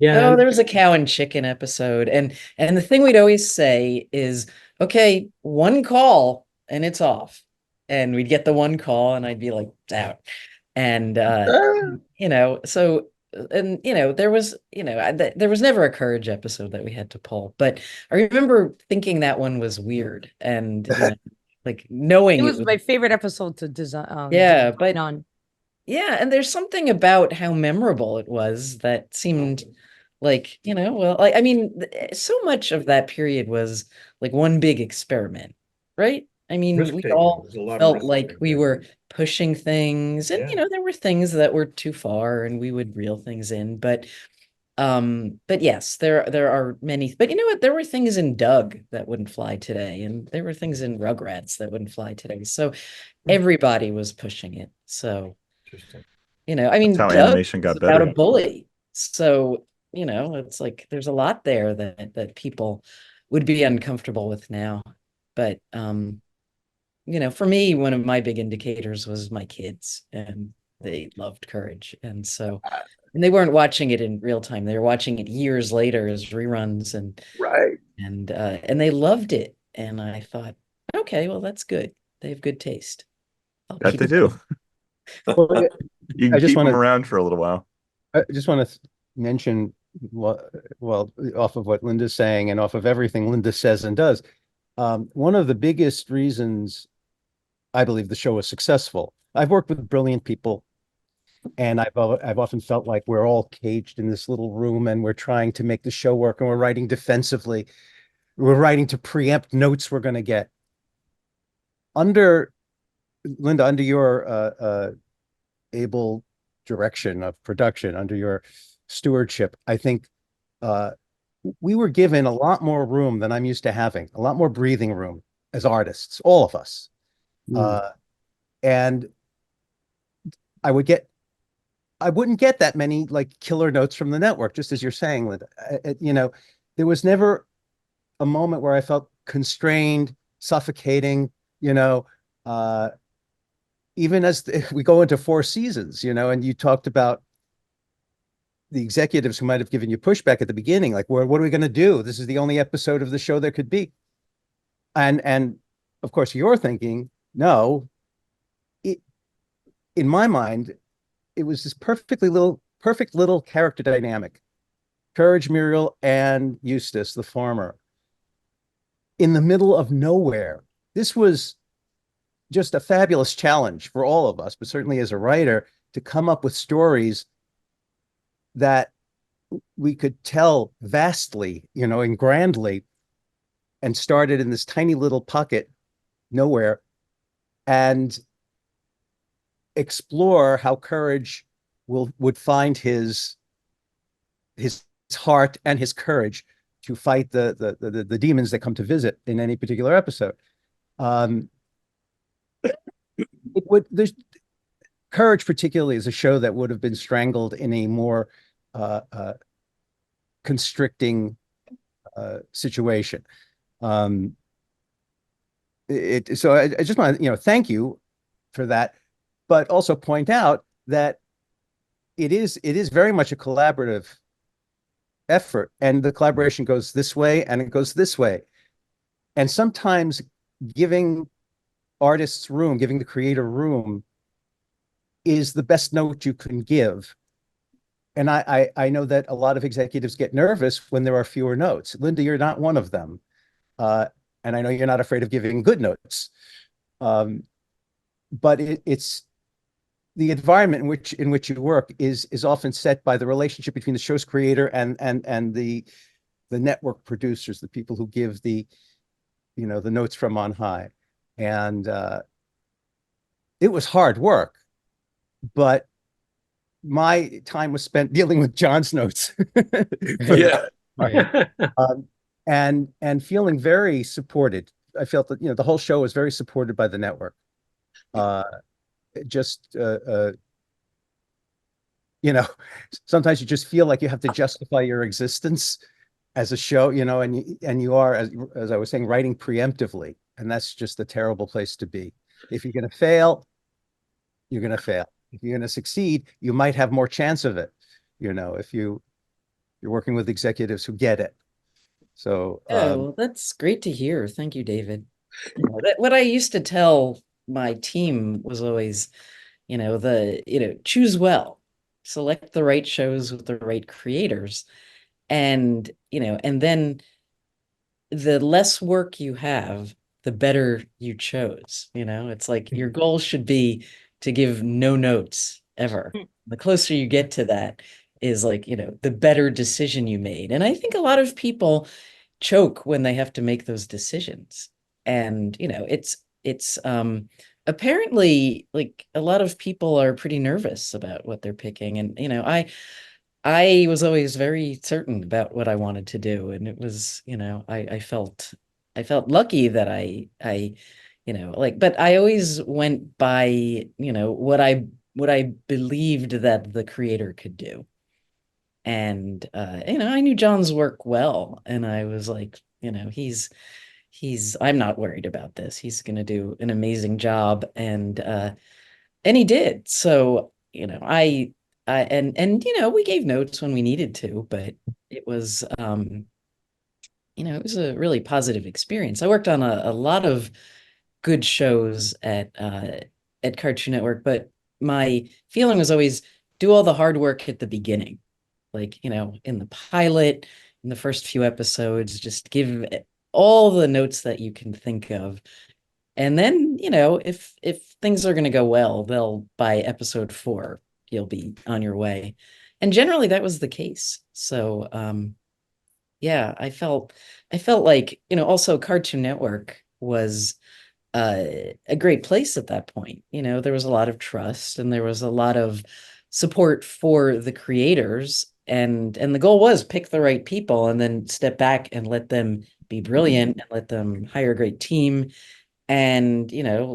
Yeah. Oh, there was a cow and chicken episode, and the thing we'd always say is, okay, one call and it's off, and we'd get the one call and I'd be like, it's out, and so. And there was never a Courage episode that we had to pull, but I remember thinking that one was weird, and like knowing it was my favorite episode to design. And there's something about how memorable it was that seemed like, I mean, so much of that period was like one big experiment, right? I mean, we all felt like we were pushing things, and there were things that were too far and we would reel things in, but yes, there are many, but you know what, there were things in Doug that wouldn't fly today, and there were things in Rugrats that wouldn't fly today, so everybody was pushing it. So I mean, that's how Doug animation got about better. a bully, so it's like there's a lot there that people would be uncomfortable with now, but for me, one of my big indicators was my kids, and they loved Courage, and so and they weren't watching it in real time. They were watching it years later as reruns, and they loved it. And I thought, okay, well, that's good. They have good taste. That they do. You can keep them around for a little while. I just want to mention, well, off of what Linda's saying and off of everything Linda says and does, one of the biggest reasons I believe the show was successful. I've worked with brilliant people, and I've often felt like we're all caged in this little room, and we're trying to make the show work, and we're writing defensively. We're writing to preempt notes we're going to get. Linda, under your able direction of production, under your stewardship, I think we were given a lot more room than I'm used to having, a lot more breathing room as artists, all of us. And I wouldn't get that many like killer notes from the network, just as you're saying, Linda. There was never a moment where I felt constrained, suffocating, you know, uh, even as we go into 4 seasons, and you talked about the executives who might have given you pushback at the beginning, like, what are we going to do? This is the only episode of the show there could be. And of course, you're thinking, no, in my mind, it was this perfect little character dynamic. Courage, Muriel, and Eustace, the farmer, in the middle of nowhere. This was just a fabulous challenge for all of us, but certainly as a writer, to come up with stories that we could tell vastly, and grandly, and started in this tiny little pocket, nowhere, and explore how Courage would find his heart and his courage to fight the demons that come to visit in any particular episode. There's Courage particularly is a show that would have been strangled in a more constricting situation. So I just want to thank you for that, but also point out that it is very much a collaborative effort, and the collaboration goes this way and it goes this way, and sometimes giving artists room, giving the creator room, is the best note you can give. And I know that a lot of executives get nervous when there are fewer notes. Linda, you're not one of them. And I know you're not afraid of giving good notes. But it's the environment in which you work is often set by the relationship between the show's creator and the network producers, the people who give the notes from on high. And it was hard work, but my time was spent dealing with John's notes. Yeah. And feeling very supported. I felt that the whole show was very supported by the network. Sometimes you just feel like you have to justify your existence as a show, and you are, as I was saying, writing preemptively, and that's just a terrible place to be. If you're going to fail, you're going to fail. If you're going to succeed, you might have more chance of it. If you're working with executives who get it. So, well, that's great to hear. Thank you, David. What I used to tell my team was always, choose well, select the right shows with the right creators, and then the less work you have, the better you chose. It's like your goal should be to give no notes ever. The closer you get to that is like, the better decision you made. And I think a lot of people choke when they have to make those decisions. And, it's apparently like a lot of people are pretty nervous about what they're picking. And, I was always very certain about what I wanted to do. And it was, I felt lucky that I but I always went by, what I believed that the creator could do. And, I knew John's work well, and I was like, I'm not worried about this. He's going to do an amazing job. And he did. So, we gave notes when we needed to, but it was, it was a really positive experience. I worked on a lot of good shows at Cartoon Network, but my feeling was always do all the hard work at the beginning. Like, in the pilot, in the first few episodes, just give all the notes that you can think of. And then, if things are going to go well, by episode 4, you'll be on your way. And generally that was the case. So, yeah, I felt like, also Cartoon Network was a great place at that point. There was a lot of trust and there was a lot of support for the creators. And the goal was pick the right people and then step back and let them be brilliant and let them hire a great team. And, there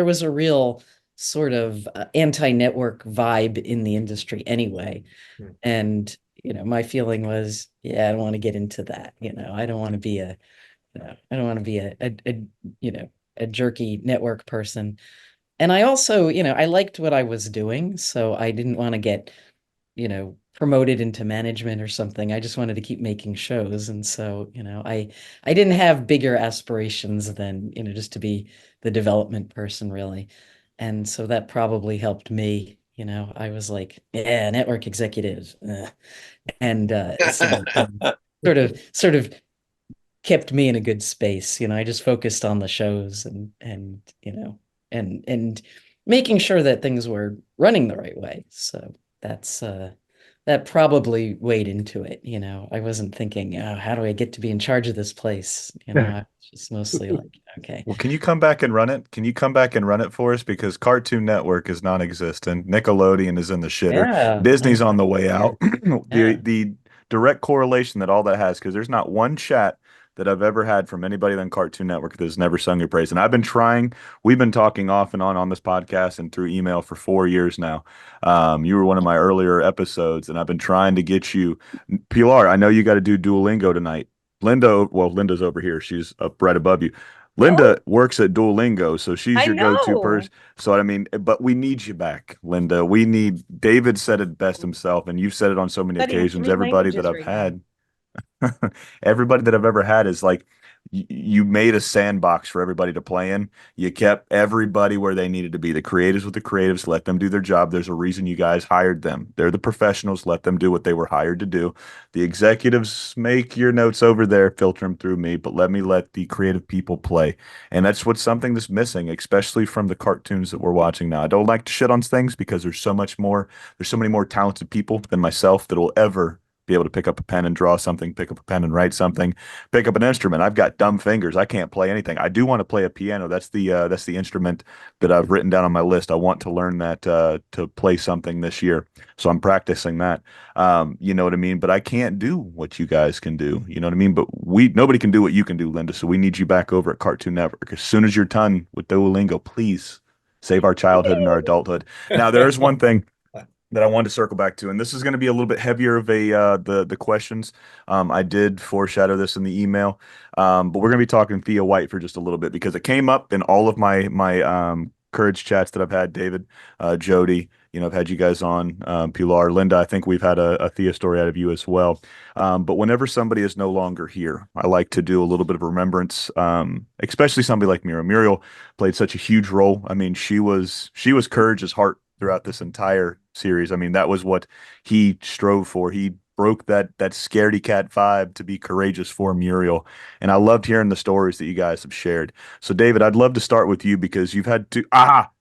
was a real sort of anti-network vibe in the industry anyway. And, my feeling was, yeah, I don't want to get into that. I don't want to be I don't want to be a jerky network person. And I also, I liked what I was doing, so I didn't want to get, promoted into management or something. I just wanted to keep making shows. And so, I didn't have bigger aspirations than, just to be the development person, really. And so that probably helped me. I was like, yeah, network executive. And so sort of kept me in a good space. I just focused on the shows and making sure that things were running the right way. So that's that probably weighed into it. I wasn't thinking, oh, how do I get to be in charge of this place? I was just mostly like, okay. Well, can you come back and run it? Can you come back and run it for us? Because Cartoon Network is non-existent. Nickelodeon is in the shitter. Yeah. Disney's on the way out. Yeah. The direct correlation that all that has, because there's not one chat that I've ever had from anybody on Cartoon Network that has never sung your praise. And I've been trying, we've been talking off and on this podcast and through email for 4 years now. You were one of my earlier episodes, and I've been trying to get you. Pilar, I know you got to do Duolingo tonight. Linda's over here. She's up right above you. Linda works at Duolingo, so she's I your go-to know. person. So I mean, but we need you back, Linda. We need. David said it best himself, and you've said it on so many Studying occasions. 3 Everybody that languages I've right now. had, everybody that I've ever had is like you made a sandbox for everybody to play in. You kept everybody where they needed to be. The creatives with the creatives, let them do their job. There's a reason you guys hired them. They're the professionals. Let them do what they were hired to do. The executives, make your notes over there, filter them through me, but let the creative people play. And that's what's something that's missing, especially from the cartoons that we're watching now. I don't like to shit on things because there's so many more talented people than myself that will ever be able to pick up a pen and draw something, pick up a pen and write something, pick up an instrument. I've got dumb fingers. I can't play anything. I do want to play a piano. That's the instrument that I've written down on my list. I want to learn that to play something this year. So I'm practicing that. You know what I mean? But I can't do what you guys can do. You know what I mean? But nobody can do what you can do, Linda. So we need you back over at Cartoon Network. As soon as you're done with Duolingo, please save our childhood and our adulthood. Now, there is one thing that I wanted to circle back to, and this is going to be a little bit heavier of the questions. I did foreshadow this in the email, but we're going to be talking Thea White for just a little bit because it came up in all of my courage chats that I've had. David, Jody, I've had you guys on, Pilar, Linda. I think we've had a Thea story out of you as well. But whenever somebody is no longer here, I like to do a little bit of remembrance, especially somebody like Muriel. Muriel played such a huge role. I mean, she was Courage's heart throughout this entire series. I mean, that was what he strove for. He broke that scaredy cat vibe to be courageous for Muriel. And I loved hearing the stories that you guys have shared. So David, I'd love to start with you because you've had to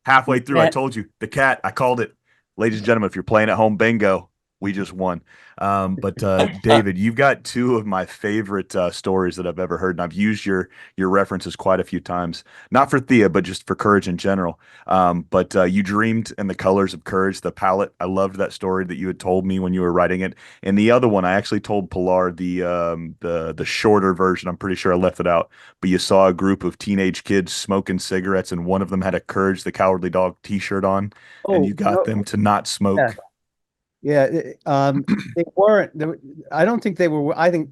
halfway through, I told you, the cat, I called it. Ladies and gentlemen, if you're playing at home bingo, we just won. But David, you've got two of my favorite stories that I've ever heard, and I've used your references quite a few times. Not for Thea, but just for courage in general. But you dreamed in the colors of courage, the palette. I loved that story that you had told me when you were writing it. And the other one, I actually told Pilar the shorter version. I'm pretty sure I left it out. But you saw a group of teenage kids smoking cigarettes, and one of them had a Courage the Cowardly Dog T-shirt on, and you got them to not smoke. Yeah, they weren't. I don't think they were. I think.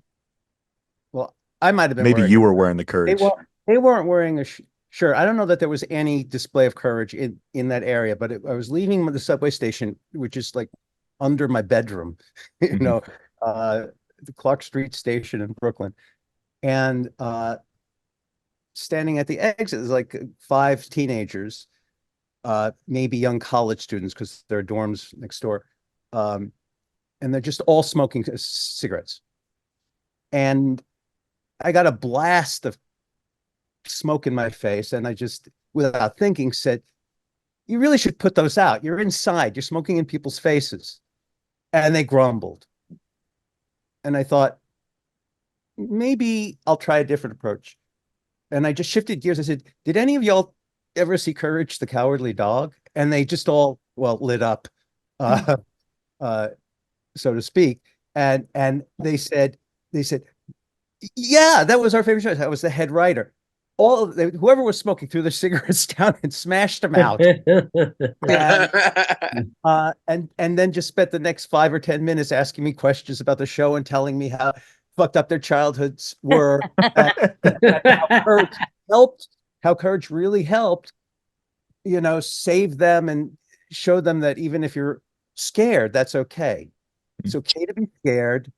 Well, I might have been. Maybe you were wearing the Courage. They weren't wearing a shirt. I don't know that there was any display of courage in that area. But I was leaving the subway station, which is like under my bedroom, the Clark Street station in Brooklyn, and standing at the exit is like 5 teenagers, maybe young college students because there are dorms next door. And they're just all smoking cigarettes. And I got a blast of smoke in my face. And I just, without thinking, said, you really should put those out. You're inside. You're smoking in people's faces. And they grumbled. And I thought, maybe I'll try a different approach. And I just shifted gears. I said, did any of y'all ever see Courage the Cowardly Dog? And they just all, lit up. So to speak, and they said, yeah, that was our favorite show. I was the head writer, whoever was smoking threw their cigarettes down and smashed them out. And then just spent the next 5 or 10 minutes asking me questions about the show and telling me how fucked up their childhoods were. How courage really helped, save them and show them that even if you're scared, that's okay. It's okay to be scared,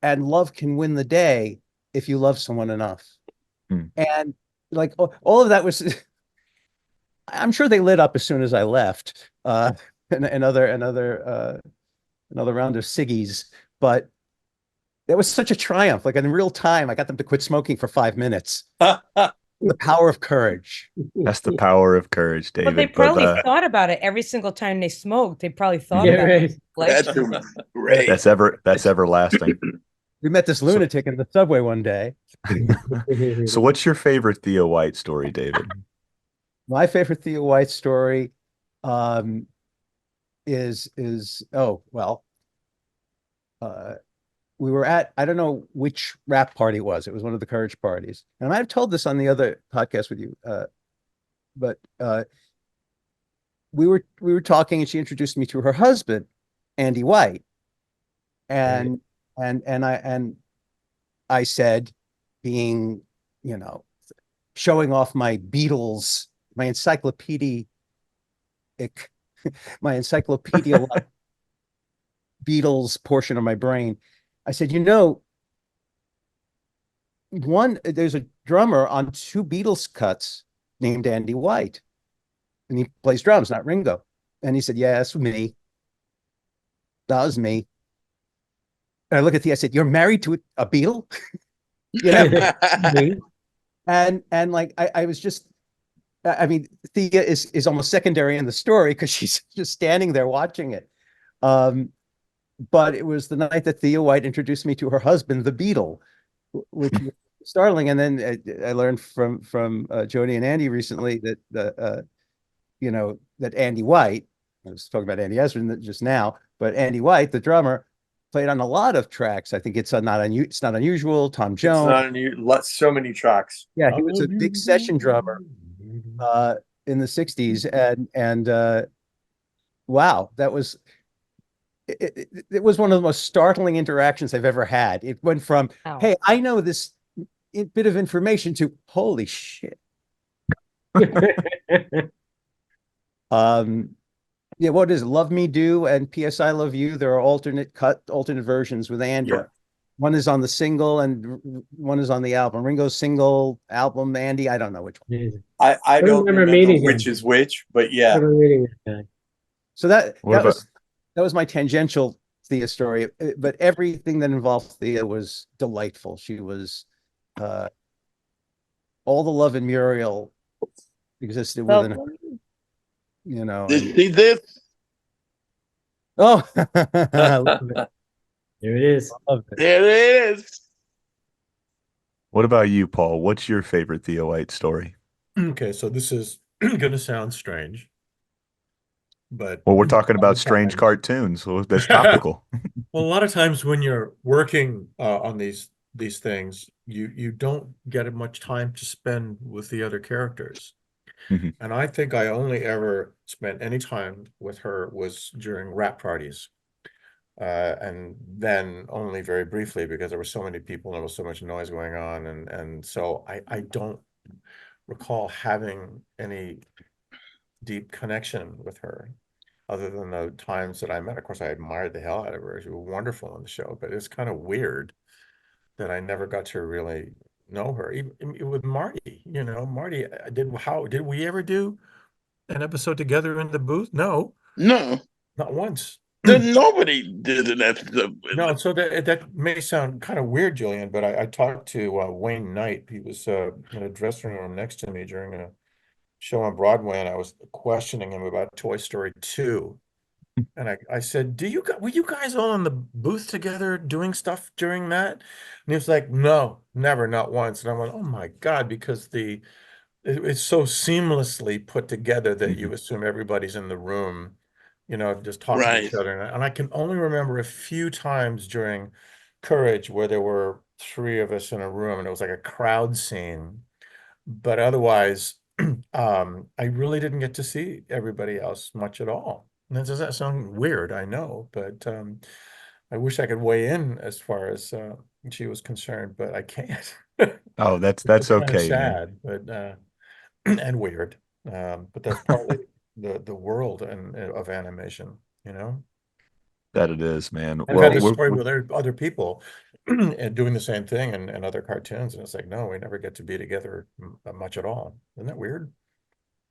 and love can win the day if you love someone enough. And like all of that was, I'm sure they lit up as soon as I left. Another round of ciggies, but that was such a triumph. Like in real time, I got them to quit smoking for 5 minutes. The power of courage. That's the power of courage, David. But they probably thought about it every single time they smoked. They probably thought about it. That's great. That's everlasting. We met this lunatic in the subway one day. So what's your favorite Theo White story, David? My favorite Theo White story is we were at, I don't know which rap party it was. It was one of the Courage parties. And I might have told this on the other podcast with you. But we were talking and she introduced me to her husband, Andy White. And I said, being, showing off my Beatles, my encyclopedia Beatles portion of my brain. I said, there's a drummer on 2 Beatles cuts named Andy White, and he plays drums, not Ringo. And he said, yeah, that's me. That was me. And I look at Thea, I said, you're married to a Beatle? And like, I was just, I mean, Thea is almost secondary in the story because she's just standing there watching it. But it was the night that Thea White introduced me to her husband, the Beatle, which was startling. And then I learned from Jody and Andy recently that that Andy White, I was talking about Andy Ezrin just now, but Andy White, the drummer, played on a lot of tracks. I think it's not unusual. Tom Jones. It's not unusual. So many tracks. Yeah, he was a big session drummer in the 60s. And wow, that was. It was one of the most startling interactions I've ever had. It went from, hey, I know this bit of information to, holy shit. Yeah, what is it? Love Me Do and P.S. I Love You. There are alternate versions with Andy. Yeah. One is on the single and one is on the album. Ringo's single, album, Andy. I don't know which one. I don't remember which is which, but yeah. So that was my tangential Thea story, but everything that involved Thea was delightful. She was all the love in Muriel existed within her. See this? Oh, there it is. There it is. What about you, Paul? What's your favorite Theo White story? Okay, so this is going to sound strange. But we're talking about strange cartoons, so that's topical. Well, a lot of times when you're working on these things, you don't get much time to spend with the other characters. Mm-hmm. And I think I only ever spent any time with her was during rap parties, and then only very briefly because there were so many people and there was so much noise going on, and so I don't recall having any deep connection with her other than the times that I met. Of course, I admired the hell out of her. She was wonderful on the show, but it's kind of weird that I never got to really know her. Even with Marty, Marty, did we ever do an episode together in the booth? No, not once. Nobody did an episode. No, so that may sound kind of weird, Julian, but I talked to Wayne Knight. He was in a dressing room next to me during a show on Broadway, and I was questioning him about Toy Story 2. And I said, were you guys all in the booth together doing stuff during that? And he was like, no, never, not once. And I went, oh my God, because it's so seamlessly put together that you assume everybody's in the room, just talking to each other. And I can only remember a few times during Courage where there were 3 of us in a room and it was like a crowd scene. but otherwise, I really didn't get to see everybody else much at all. And does that sound weird? I know, but I wish I could weigh in as far as she was concerned, but I can't. Oh, that's Which is kind of okay, man. sad, but and weird. But that's partly the world of animation, you know. That it is, man. I've had Well, this story with other people and doing the same thing and other cartoons, and it's like, no, we never get to be together much at all. Isn't that weird?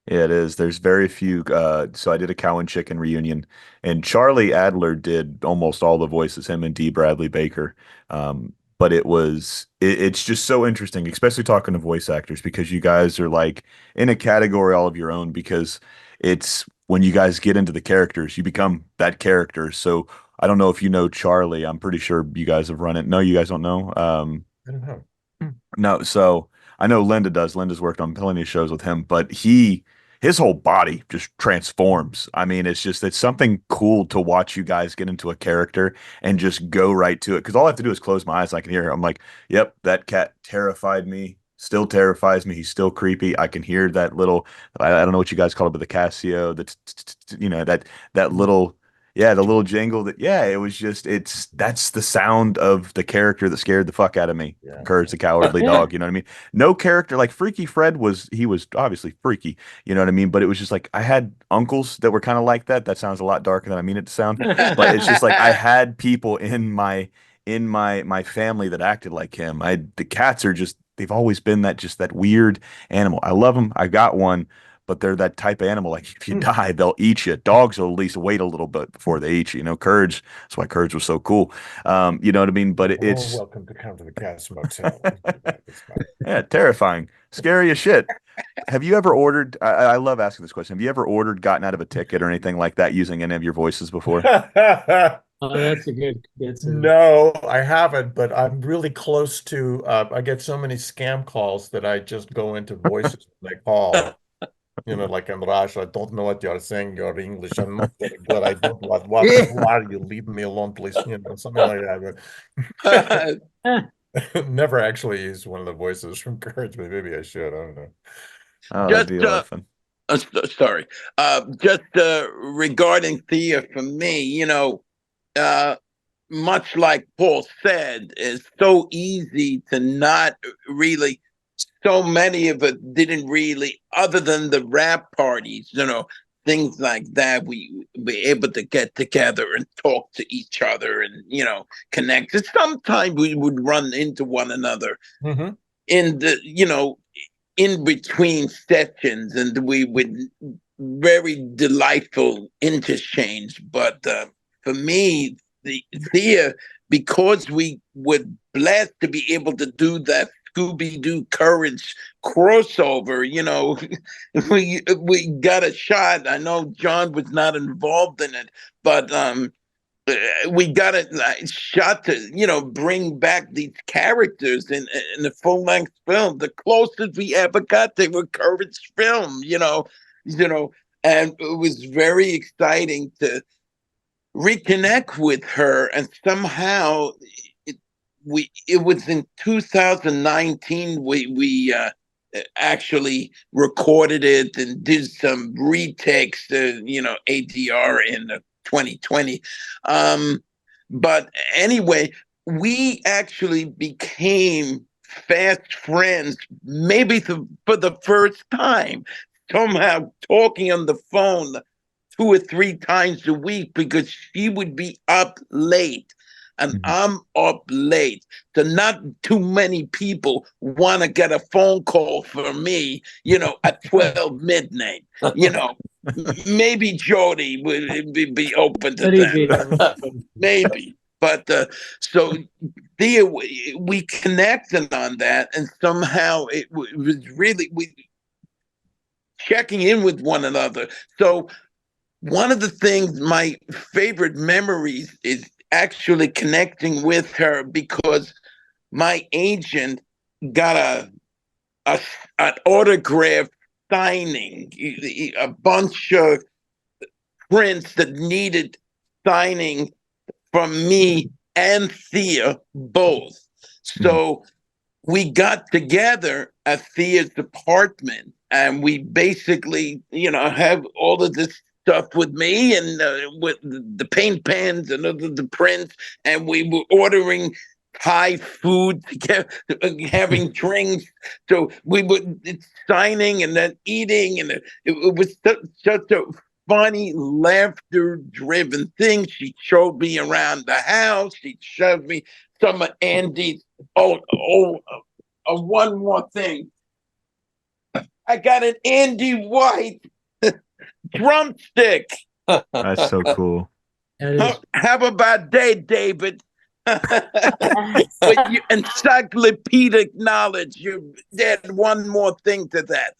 yeah, it is. There's very few. So I did a Cow and Chicken reunion, and Charlie Adler did almost all the voices, him and D. Bradley Baker. But it's just so interesting, especially talking to voice actors, because you guys are like in a category all of your own, because it's when you guys get into the characters, you become that character. So I don't know if you know Charlie. I'm pretty sure you guys have run it. No, you guys don't know. I don't know. No, so I know Linda does. Linda's worked on plenty of shows with him, but his whole body just transforms. I mean, it's something cool to watch you guys get into a character and just go right to it. Because all I have to do is close my eyes. And I can hear. I'm like, yep, that cat terrified me. Still terrifies me. He's still creepy. I can hear that little. I don't know what you guys call it, but the Casio. That little. Yeah, the little jingle that, yeah, it was just, that's the sound of the character that scared the fuck out of me. Yeah. Courage the Cowardly Dog, you know what I mean? No character, like Freaky Fred he was obviously freaky, you know what I mean? But it was just like, I had uncles that were kind of like that. That sounds a lot darker than I mean it to sound, but it's just like, I had people in my family that acted like him. The cats are just, they've always been that weird animal. I love them. I got one, but they're that type of animal. Like if you die, they'll eat you. Dogs will at least wait a little bit before they eat you. You know, Courage. That's why Courage was so cool. You know what I mean? But it's welcome to come to the Katz Motel. yeah, terrifying, scary as shit. Have you ever ordered? I love asking this question. Have you ever ordered, gotten out of a ticket or anything like that using any of your voices before? Oh, that's No, I haven't, but I'm really close to. I get so many scam calls that I just go into voices when they call. You know, like in Russia, I don't know what you're saying. You're English. I'm not very good. I don't know who are you? Leave me alone, please. You know, something like that. But never actually used one of the voices from Courage, but maybe I should. I don't know. Oh, that'd be a lot of fun. Sorry. Just regarding Thea, for me, much like Paul said, it's so easy to not really. So many of it didn't really, other than the rap parties, things like that. We were able to get together and talk to each other and connect. And sometimes we would run into one another in the in between sessions, and we would very delightful interchange. But for me, Thea, because we were blessed to be able to do that Scooby-Doo Courage crossover, we got a shot. I know John was not involved in it, but we got a shot to bring back these characters in the full-length film. The closest we ever got to a Courage film, and it was very exciting to reconnect with her. And somehow it was in 2019 we actually recorded it and did some retakes, ADR in 2020. But anyway, we actually became fast friends, maybe for the first time, somehow talking on the phone 2 or 3 times a week, because she would be up late and I'm up late. So not too many people want to get a phone call from me, at 12 midnight. Maybe Jody would be open to that. Maybe. But so Thea, we connected on that, and somehow it was really checking in with one another. So one of the things, my favorite memories, is actually connecting with her, because my agent got an autograph signing, a bunch of prints that needed signing from me and Thea both. So we got together at Thea's apartment, and we basically, have all of this stuff with me and with the paint pens and the prints, and we were ordering Thai food together, having drinks. So we were signing and then eating, and it was such a funny, laughter-driven thing. She showed me around the house. She showed me some of Andy's. One more thing. I got an Andy White drumstick. That's so cool. That is, Have a bad day, David. With your encyclopedic knowledge, you add one more thing to that.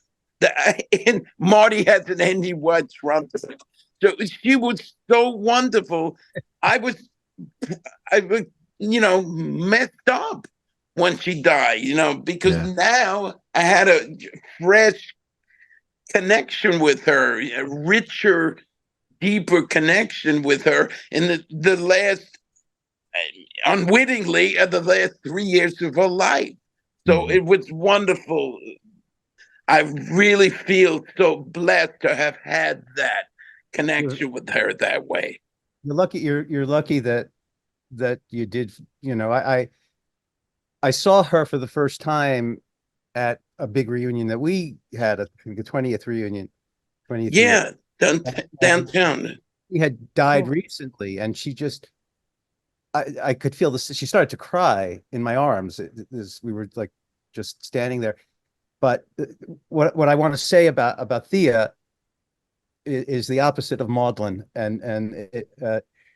And Marty has an Andy White drumstick. So she was so wonderful. I was, messed up when she died, because now I had a fresh connection with her, a richer, deeper connection with her in the last, unwittingly, the last 3 years of her life. So it was wonderful. I really feel so blessed to have had that connection with her that way. You're lucky. You're lucky that you did. I saw her for the first time at a big reunion that we had, the 20th reunion. 20th Yeah, year. downtown. She had died recently, and she just, I could feel this. She started to cry in my arms as we were like just standing there. But what I want to say about Thea is the opposite of maudlin, and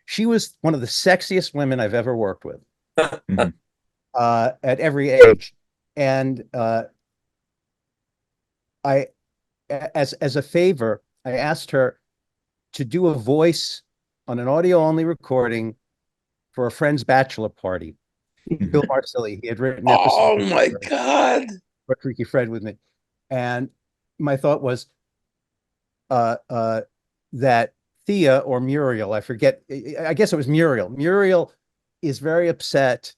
she was one of the sexiest women I've ever worked with. At every age. And I, as a favor, I asked her to do a voice on an audio-only recording for a friend's bachelor party. Bill Marcelli, he had written an episode. Oh my God. Freaky Fred with me. And my thought was that Thea or Muriel, I forget, I guess it was Muriel. Muriel is very upset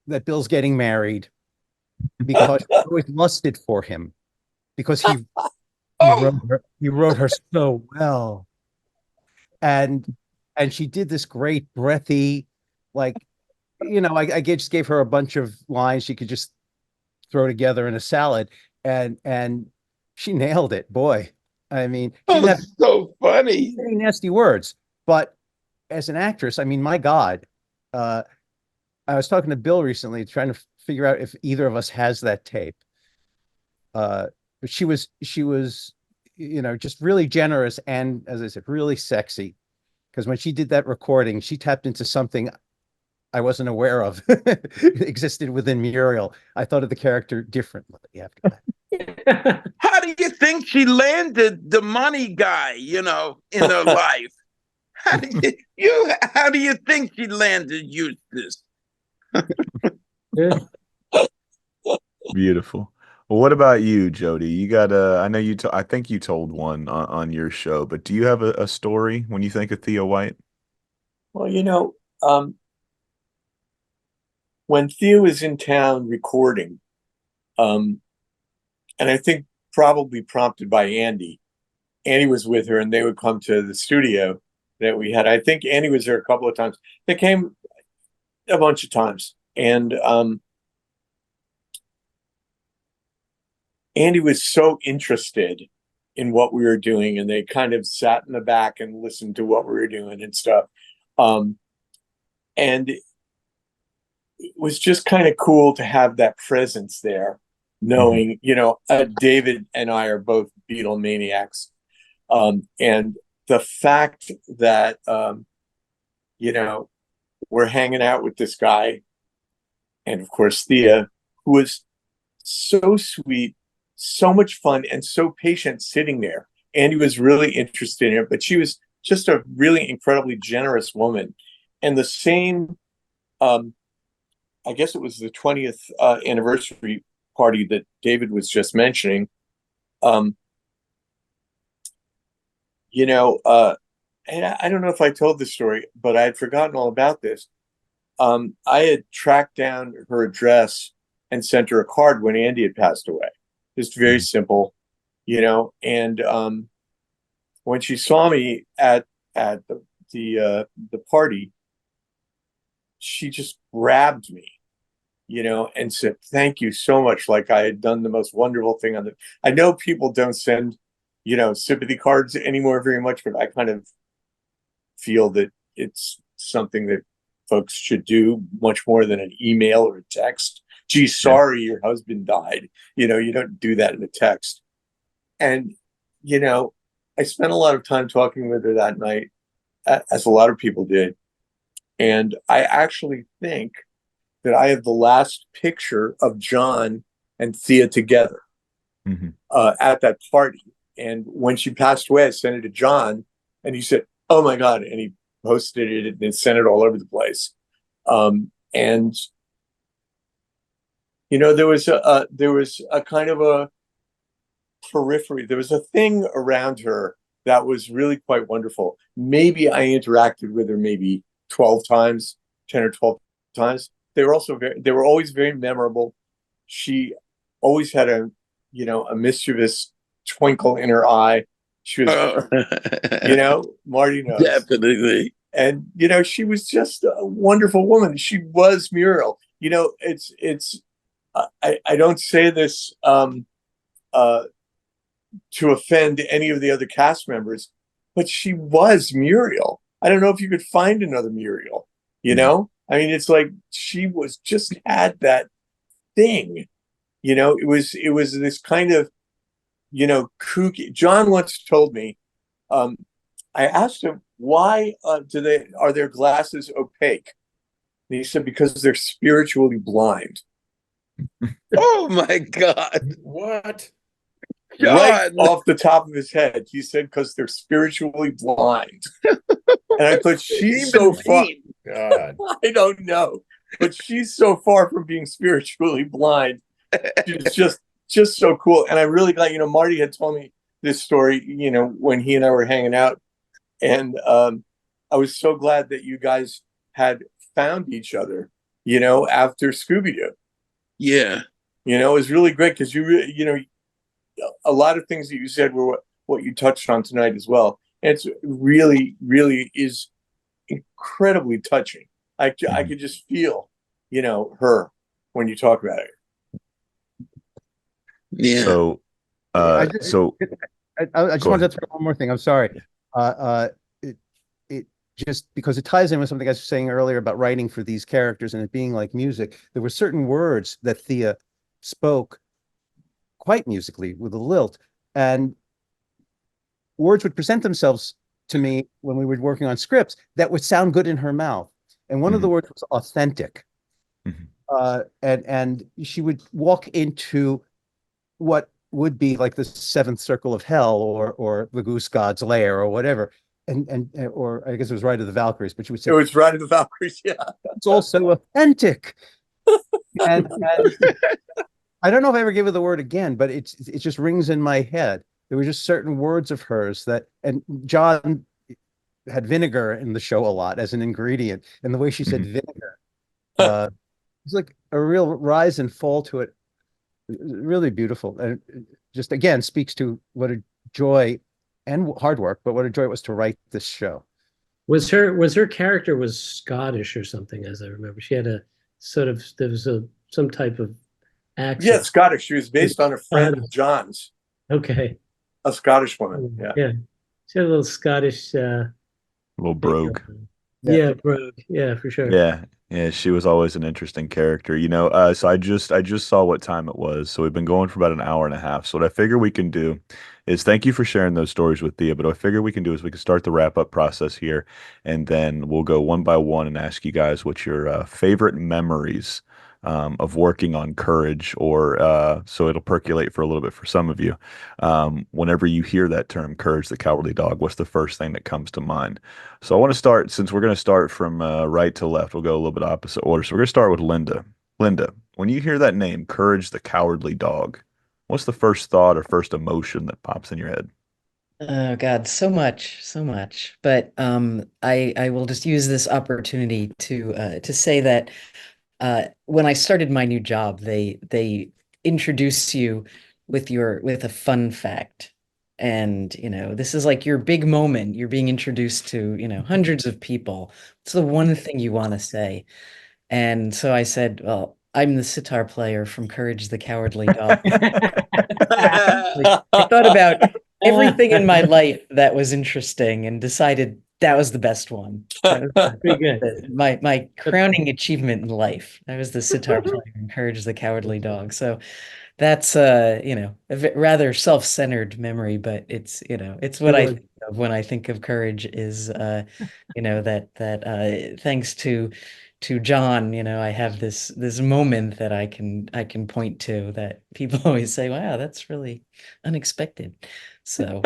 that Bill's getting married because she always lusted for him because he wrote her so well. And she did this great breathy, like, I just gave her a bunch of lines she could just throw together in a salad, and she nailed it. Boy, I mean, she didn't have so funny. very nasty words, but as an actress, I mean, my God, I was talking to Bill recently, trying to figure out if either of us has that tape. But she was, just really generous and, as I said, really sexy. Because when she did that recording, she tapped into something I wasn't aware of existed within Muriel. I thought of the character differently after that. How do you think she landed the money guy, in her life? How do you think she landed Eustace? Beautiful. Well, what about you, Jody? You got I know I think you told one on your show, but do you have a story when you think of Thea White? Well, when Thea was in town recording, and I think probably prompted by Andy was with her, and they would come to the studio that we had. I think Andy was there a couple of times. They came a bunch of times. And Andy was so interested in what we were doing, and they kind of sat in the back and listened to what we were doing and stuff. And it was just kind of cool to have that presence there, knowing, David and I are both Beatle maniacs. And the fact that, we're hanging out with this guy, and of course, Thea, who was so sweet, so much fun, and so patient sitting there. Andy was really interested in her, but she was just a really incredibly generous woman. And the same, I guess it was the 20th anniversary party that David was just mentioning. And I don't know if I told this story, but I had forgotten all about this. I had tracked down her address and sent her a card when Andy had passed away. Just very simple, and when she saw me at the party, she just grabbed me, and said, "Thank you so much." Like I had done the most wonderful thing on the. I know people don't send, sympathy cards anymore very much, but I kind of feel that it's something that folks should do much more than an email or a text. Gee, sorry, your husband died. You don't do that in a text. And, I spent a lot of time talking with her that night, as a lot of people did. And I actually think that I have the last picture of John and Thea together at that party. And when she passed away, I sent it to John, and he said, "Oh my God." And he posted it and sent it all over the place. And there was a kind of a periphery. There was a thing around her that was really quite wonderful. Maybe I interacted with her maybe 12 times, 10 or 12 times. They were always very memorable. She always had a mischievous twinkle in her eye. She was, Marty knows. Definitely. And, she was just a wonderful woman. She was Muriel. I don't say this to offend any of the other cast members, but she was Muriel. I don't know if you could find another Muriel, I mean, it's like she was just had that thing, it was this kind of, kooky. John once told me, I asked him, why are their glasses opaque? And he said, because they're spiritually blind. Oh my God. What? Right God. off the top of his head, he said, because they're spiritually blind. And I thought, she's so far. God. I don't know, but she's so far from being spiritually blind. She's just so cool. And I really got, Marty had told me this story, when he and I were hanging out. And I was so glad that you guys had found each other, after Scooby-Doo. Yeah. It was really great because a lot of things that you said were what you touched on tonight as well. And it's really, really is incredibly touching. I could just feel, her when you talk about it. Yeah. So, I just wanted to throw one more thing. I'm sorry. It just because it ties in with something I was saying earlier about writing for these characters and it being like music. There were certain words that Thea spoke quite musically with a lilt, and words would present themselves to me when we were working on scripts that would sound good in her mouth. And one of the words was authentic. And she would walk into what would be like the seventh circle of hell or the goose god's lair or whatever. Or I guess it was Ride of the Valkyries, but she would say it was Ride of the Valkyries. Yeah. It's also authentic. and I don't know if I ever gave her the word again, but it just rings in my head. There were just certain words of hers and John had vinegar in the show a lot as an ingredient, and the way she said vinegar, it's like a real rise and fall to it. Really beautiful, and just again speaks to what a joy and hard work, but what a joy it was to write this show. Was her character was Scottish or something, as I remember. She had a sort of some type of accent. Yeah, Scottish. She was based on a friend of John's. Okay. A Scottish woman. Yeah. Yeah. She had a little Scottish little brogue. Yeah, brogue. Yeah, for sure. Yeah. Yeah, she was always an interesting character, so I just saw what time it was. So we've been going for about an hour and a half. So what I figure we can do is thank you for sharing those stories with Thea, but what I figure we can do is we can start the wrap up process here, and then we'll go one by one and ask you guys what your favorite memories of working on Courage, or so it'll percolate for a little bit for some of you. Whenever you hear that term, Courage the Cowardly Dog, what's the first thing that comes to mind? So I want to start, since we're going to start from right to left, we'll go a little bit opposite order. So we're going to start with Linda. Linda, when you hear that name, Courage the Cowardly Dog, what's the first thought or first emotion that pops in your head? Oh God, so much. But I will just use this opportunity to say that when I started my new job, they introduce you with a fun fact. And, this is like your big moment. You're being introduced to, hundreds of people. It's the one thing you want to say. And so I said, well, I'm the sitar player from Courage the Cowardly Dog. I thought about everything in my life that was interesting and decided that was the best one. That was Pretty good. my crowning achievement in life. I was the sitar player in Courage the Cowardly Dog. So that's rather self-centered memory, but it's what I think of when I think of courage is that thanks to John, I have this moment that I can point to that people always say, wow, that's really unexpected. So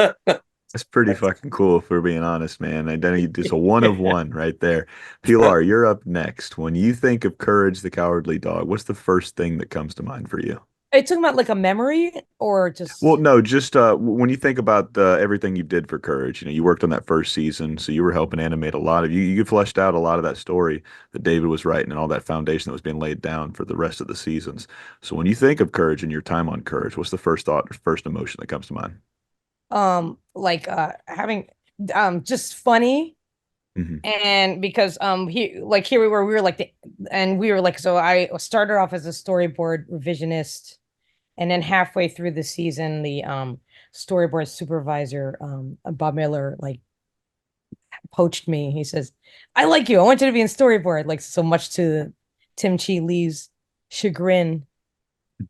That's pretty fucking cool, if we're being honest, man. It's a one of one right there. Pilar, you're up next. When you think of Courage the Cowardly Dog, what's the first thing that comes to mind for you? Are you talking about like a memory or just? Well, no, just when you think about everything you did for Courage, you worked on that first season, so you were helping animate a lot of you fleshed out a lot of that story that David was writing and all that foundation that was being laid down for the rest of the seasons. So when you think of Courage and your time on Courage, what's the first thought or first emotion that comes to mind? Having just funny. Mm-hmm. And because here we were like so I started off as a storyboard revisionist, and then halfway through the season the storyboard supervisor Bob Miller like poached me. He says, I like you, I want you to be in storyboard, like so much to Tim Chi Lee's chagrin.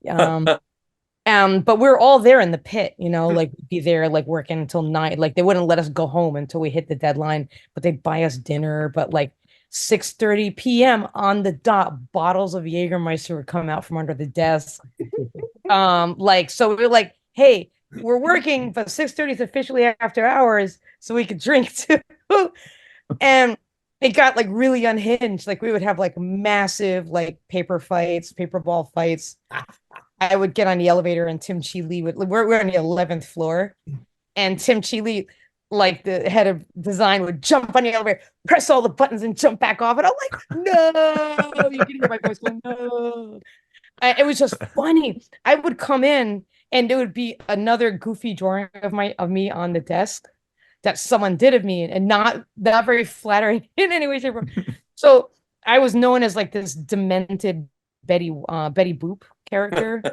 But we're all there in the pit, like be there, like working until 9. Like they wouldn't let us go home until we hit the deadline, but they'd buy us dinner. But like 6:30 p.m. on the dot, bottles of Jägermeister would come out from under the desk. So we were like, hey, we're working, but 6:30 is officially after hours, so we could drink too. And it got like really unhinged. Like we would have like massive like paper ball fights. I would get on the elevator and Tim Chi Lee we're on the 11th floor, and Tim Chi Lee, like the head of design, would jump on the elevator, press all the buttons and jump back off. And I'm like, no, you can hear my voice going, no. And it was just funny. I would come in and there would be another goofy drawing of me on the desk that someone did of me, and not very flattering in any way, shape, or form. So I was known as like this demented Betty Boop character.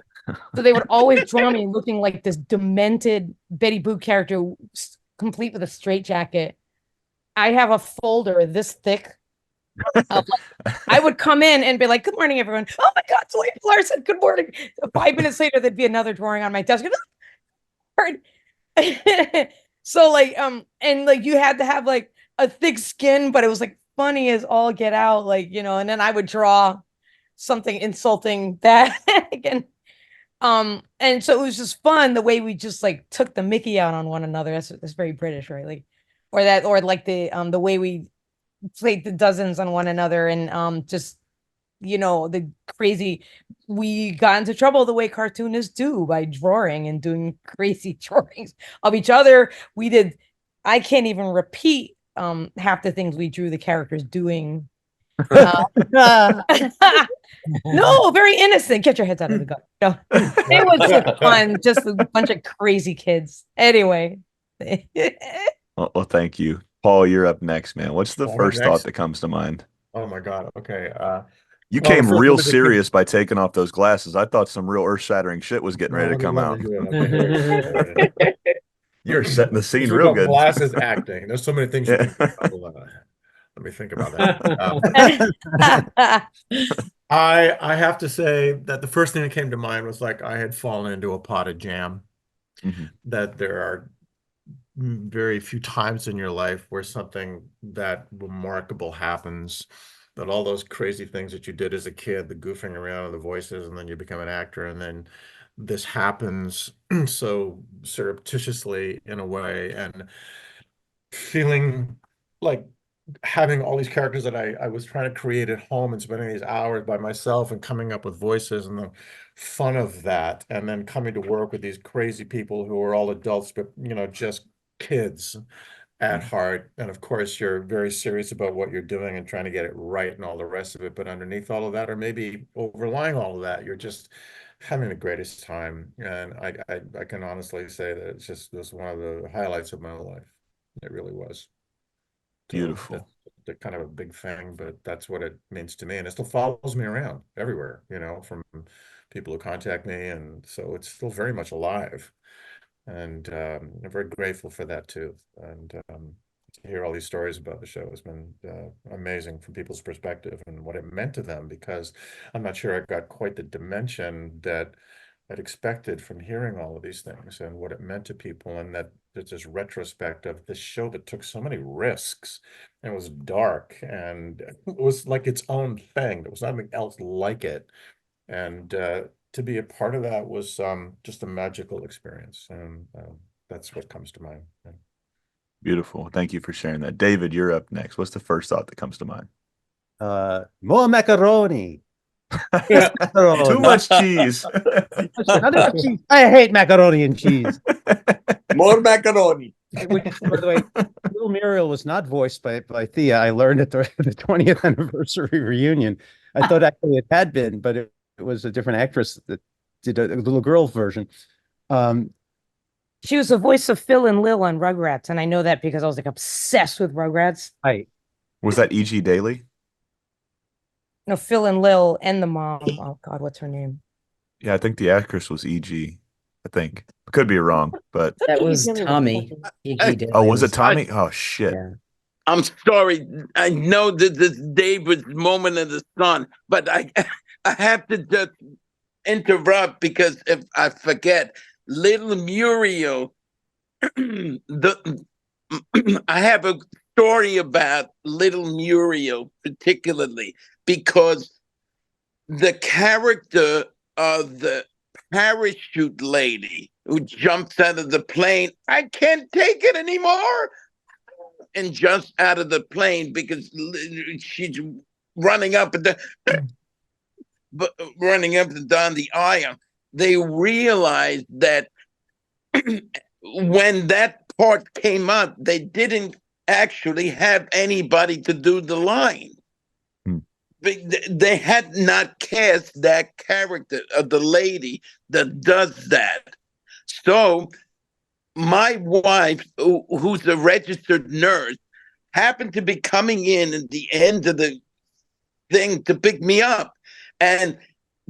So they would always draw me looking like this demented Betty Boop character, complete with a straitjacket. I have a folder this thick. I would come in and be like, good morning, everyone. Oh my God, so Pilar said good morning. 5 minutes later, there'd be another drawing on my desk. So like, and like you had to have like a thick skin, but it was like funny as all get out, like, and then I would draw something insulting back. And so it was just fun the way we just like took the Mickey out on one another. That's very British, right? Like, or like the way we played the dozens on one another, and just the crazy. We got into trouble the way cartoonists do by drawing and doing crazy drawings of each other. I can't even repeat half the things we drew the characters doing. No, very innocent. Get your heads out of the gutter. No, it was just fun. Just a bunch of crazy kids. Anyway. Well, thank you. Paul, you're up next, man. What's the first next? thought that comes to mind? Oh my God. Okay. You came real serious by taking off those glasses. I thought some real earth-shattering shit was getting ready to come out. You're setting the scene real good. Glasses acting. There's so many things you can do. Let me think about that. I have to say that the first thing that came to mind was like I had fallen into a pot of jam. Mm-hmm. That there are very few times in your life where something that remarkable happens, that all those crazy things that you did as a kid, the goofing around and the voices, and then you become an actor, and then this happens so surreptitiously in a way, and feeling like having all these characters that I was trying to create at home and spending these hours by myself and coming up with voices and the fun of that, and then coming to work with these crazy people who are all adults but just kids, at heart. And of course, you're very serious about what you're doing and trying to get it right and all the rest of it. But underneath all of that, or maybe overlying all of that, you're just having the greatest time. And I can honestly say that it was one of the highlights of my life. It really was. So Beautiful. that's kind of a big thing, but that's what it means to me. And it still follows me around everywhere, from people who contact me. And so it's still very much alive. And I'm very grateful for that too. And to hear all these stories about the show has been amazing from people's perspective and what it meant to them, because I'm not sure I got quite the dimension that I'd expected from hearing all of these things and what it meant to people. And that there's this retrospect of this show that took so many risks and was dark and it was like its own thing. There was nothing else like it. And to be a part of that was just a magical experience. And that's what comes to mind. Yeah. Beautiful. Thank you for sharing that. David, you're up next. What's the first thought that comes to mind? More macaroni. Too much cheese. Another cheese. I hate macaroni and cheese. More macaroni. Which, by the way, Little Muriel was not voiced by Thea. I learned at the 20th anniversary reunion. I thought actually it had been, but it was a different actress that did a little girl version. She was the voice of Phil and Lil on Rugrats, and I know that because I was like obsessed with Rugrats. Was that E.G. Daily? No, Phil and Lil and the mom. Oh God, what's her name? Yeah, I think the actress was E.G. I think. Could be wrong, but That was Tommy. oh, was it Tommy? Oh shit. Yeah. I'm sorry. I know that this David's moment of the sun, but I have to just interrupt because if I forget, Little Muriel, I have a story about Little Muriel particularly because the character of the parachute lady who jumps out of the plane, I can't take it anymore, and jumps out of the plane because she's running up and down the aisle. They realized that when that part came up, they didn't actually have anybody to do the line. They had not cast that character of the lady that does that. So my wife, who's a registered nurse, happened to be coming in at the end of the thing to pick me up. And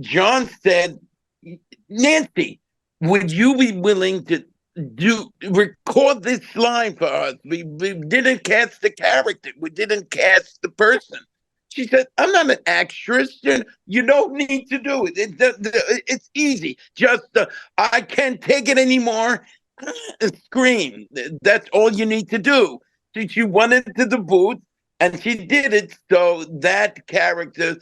John said, Nancy, would you be willing to record this line for us? We didn't cast the character. We didn't cast the person. She said, I'm not an actress. You don't need to do it. It's easy. Just, I can't take it anymore. Scream. That's all you need to do. She went into the booth and she did it. So that character,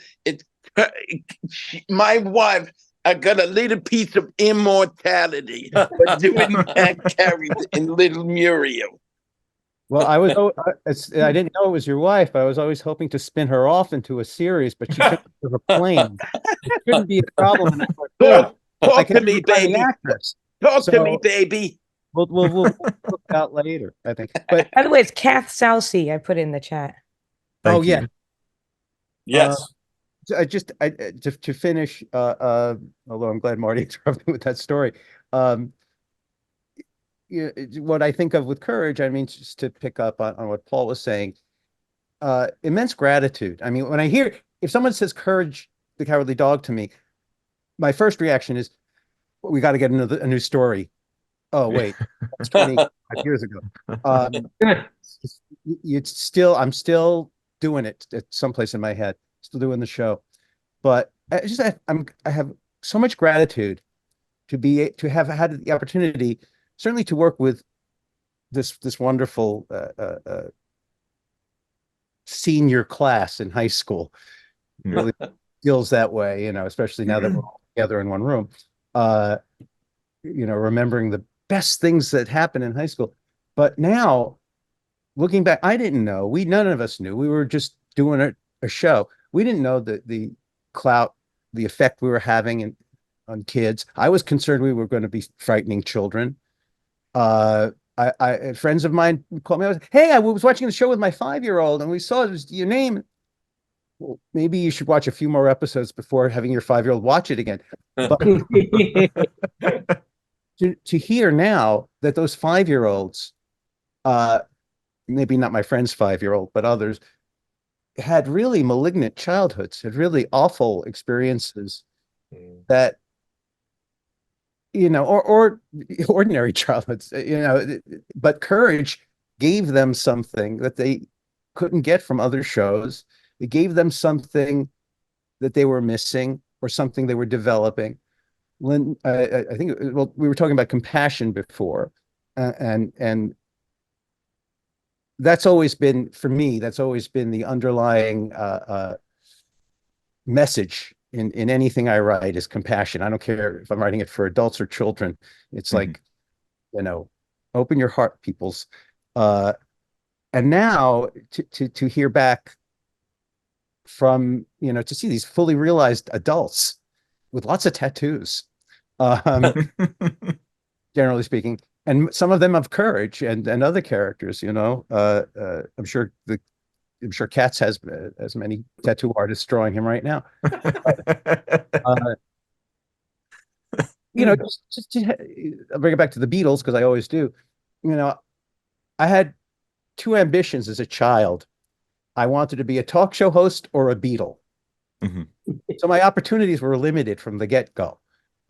my wife, I got a little piece of immortality for doing that character in Little Muriel. Well, I didn't know it was your wife, but I was always hoping to spin her off into a series, but she took it to a plane. It shouldn't be a problem. Talk to me, baby. Talk to me, baby. We'll look out later, I think. But by the way, it's Kath Sousey. I put in the chat. Thank you. Yeah. Yes. To finish, although I'm glad Marty interrupted me with that story. What I think of with courage, I mean, just to pick up on what Paul was saying, immense gratitude. I mean, when I hear, if someone says Courage the Cowardly Dog to me, my first reaction is, we got to get a new story. Oh, wait, that's 25 years ago. I'm still doing it at someplace in my head, still doing the show. But I have so much gratitude to have had the opportunity, certainly to work with this wonderful senior class in high school. It really feels that way, especially now that we're all together in one room. Remembering the best things that happened in high school. But now, looking back, I didn't know. None of us knew. We were just doing a show. We didn't know the clout, the effect we were having on kids. I was concerned we were going to be frightening children. friends of mine called me. Hey, I was watching the show with my 5-year-old, and we saw your name. Well, maybe you should watch a few more episodes before having your 5-year-old watch it again. But to hear now that those 5-year-olds, maybe not my friend's 5-year-old, but others, had really malignant childhoods, had really awful experiences that, or ordinary childhoods, but Courage gave them something that they couldn't get from other shows. It gave them something that they were missing or something they were developing. Lynn, I think, well, we were talking about compassion before, and that's always been, for me, that's always been the underlying message in anything I write is compassion. I don't care if I'm writing it for adults or children. It's like, open your heart, peoples. And now to hear back from, to see these fully realized adults with lots of tattoos, generally speaking, and some of them have Courage and other characters, I'm sure Katz has as many tattoo artists drawing him right now. Just I'll bring it back to the Beatles because I always do. I had two ambitions as a child. I wanted to be a talk show host or a Beatle. So my opportunities were limited from the get-go.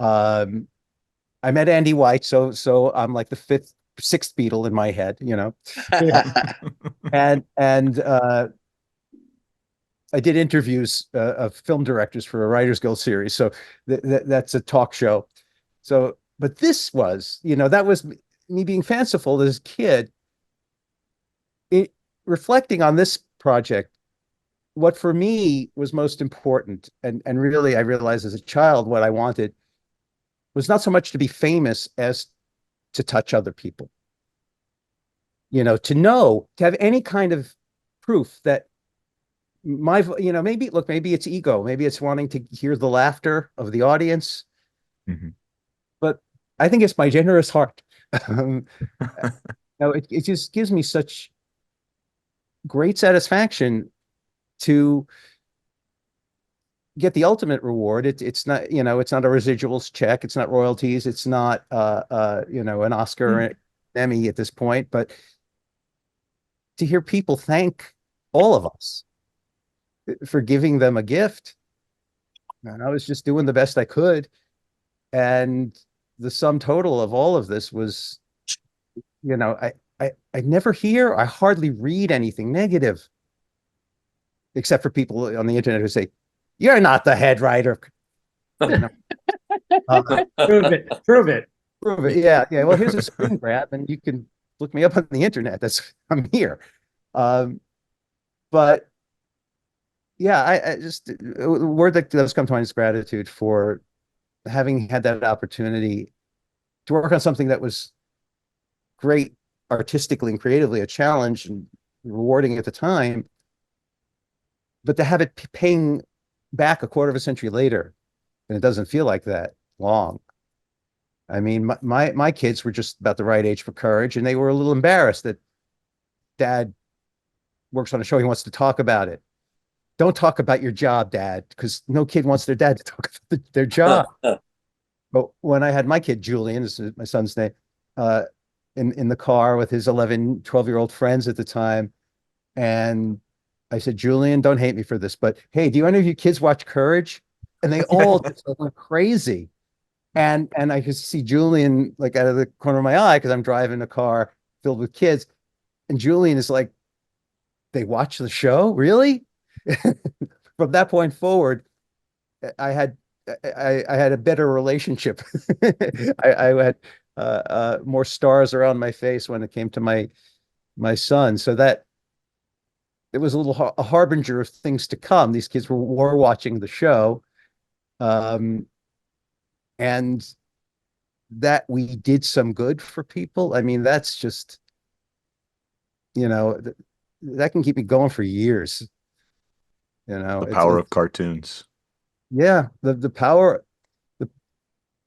I met Andy White, so I'm like the fifth, sixth Beatle in my head, and I did interviews of film directors for a Writers Guild series, so that's a talk show. So, but this was, that was me being fanciful as a kid. Reflecting on this project, what for me was most important, and really I realized as a child what I wanted was not so much to be famous as to touch other people. To have any kind of proof that maybe it's ego, maybe it's wanting to hear the laughter of the audience, but I think it's my generous heart. It just gives me such great satisfaction to get the ultimate reward. It's not, it's not a residuals check. It's not royalties. It's not, an Oscar or an Emmy at this point, but to hear people thank all of us for giving them a gift. And I was just doing the best I could. And the sum total of all of this was, I hardly read anything negative, except for people on the internet who say, "You're not the head writer." Prove it. Yeah. Well, here's a screen grab, and you can look me up on the internet. I'm here. But yeah, I just, the word that does come to mind is gratitude for having had that opportunity to work on something that was great artistically and creatively, a challenge and rewarding at the time, but to have it paying back a quarter of a century later, and it doesn't feel like that long. I mean, my kids were just about the right age for Courage, and they were a little embarrassed that Dad works on a show. He wants to talk about it. Don't talk about your job, Dad, because no kid wants their dad to talk about their job. But when I had my kid, Julian, this is my son's name, in the car with his 11, 12-year-old friends at the time, and I said, "Julian, don't hate me for this, but hey, do any of you kids watch Courage?" And they all just went crazy. And I could see Julian like out of the corner of my eye because I'm driving a car filled with kids. And Julian is like, "They watch the show? Really?" From that point forward, I had a better relationship. I had more stars around my face when it came to my son. So that it was a harbinger of things to come. These kids were watching the show. And that we did some good for people. I mean, that's just, that can keep me going for years. The power of cartoons. Yeah, the power,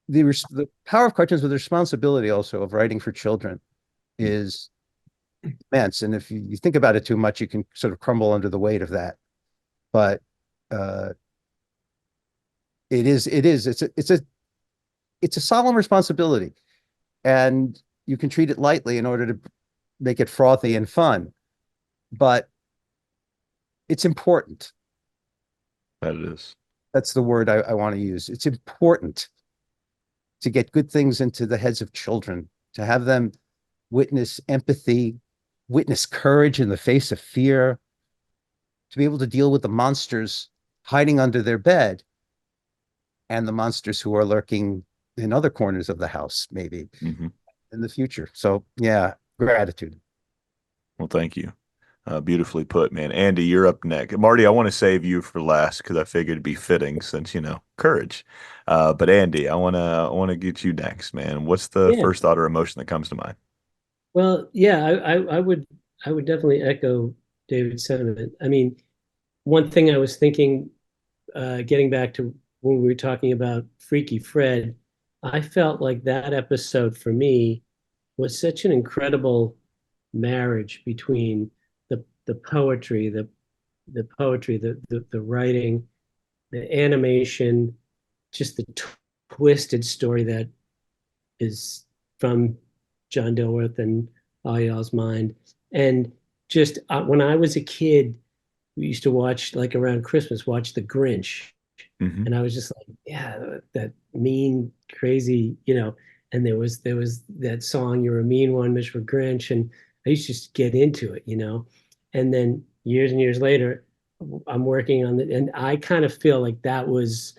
the power of cartoons, with the responsibility also of writing for children. is immense. And if you think about it too much, you can sort of crumble under the weight of that. But it's a solemn responsibility, and you can treat it lightly in order to make it frothy and fun, but it's important. That it is. That's the word I want to use. It's important to get good things into the heads of children, to have them witness empathy, witness courage in the face of fear, to be able to deal with the monsters hiding under their bed and the monsters who are lurking in other corners of the house, maybe in the future. So yeah, gratitude. Well, thank you. Beautifully put, man. Andy, you're up next. Marty, I want to save you for last because I figured it'd be fitting since, courage. But Andy, I wanna get you next, man. What's the first thought or emotion that comes to mind? Well, yeah, I would definitely echo David's sentiment. I mean, one thing I was thinking, getting back to when we were talking about Freaky Fred, I felt like that episode for me was such an incredible marriage between the poetry, the writing, the animation, just the twisted story that is from John Dilworth and Ayal's mind. And just when I was a kid, we used to watch, like around Christmas, watch The Grinch. And I was just like, yeah, that mean, crazy, and there was that song, "You're a Mean One, Mr. Grinch." And I used to just get into it, And then years and years later, I'm working on it. And I kind of feel like that was,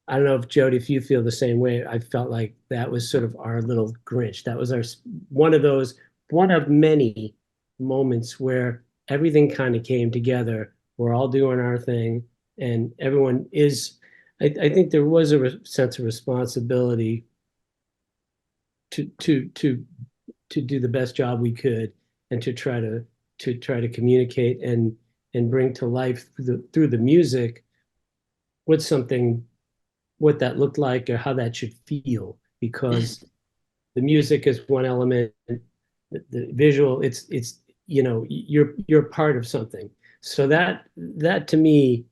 I don't know if Jody, if you feel the same way. I felt like that was sort of our little Grinch. That was one of many moments where everything kind of came together. We're all doing our thing, and everyone is. I think there was a sense of responsibility to do the best job we could, and to try to communicate and bring to life through the music what that looked like or how that should feel, because the music is one element, the visual, it's you're part of something. So that to me,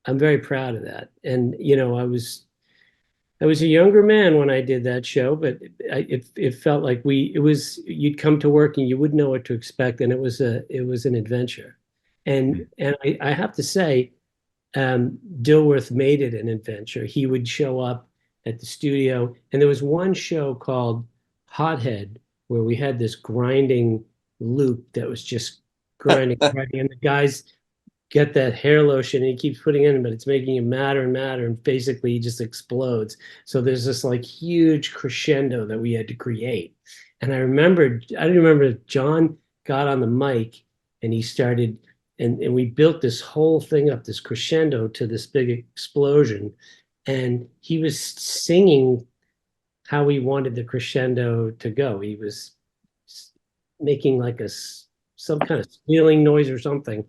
I'm very proud of that. And I was a younger man when I did that show, but it felt like you'd come to work and you wouldn't know what to expect, and it was an adventure. And I have to say, Dilworth made it an adventure. He would show up at the studio, and there was one show called Hothead where we had this grinding loop that was just grinding, and the guys get that hair lotion and he keeps putting it in, but it's making it madder and madder, and basically he just explodes. So there's this like huge crescendo that we had to create. And I remember John got on the mic and he started, and we built this whole thing up, this crescendo to this big explosion. And he was singing how he wanted the crescendo to go. He was making like some kind of squealing noise or something.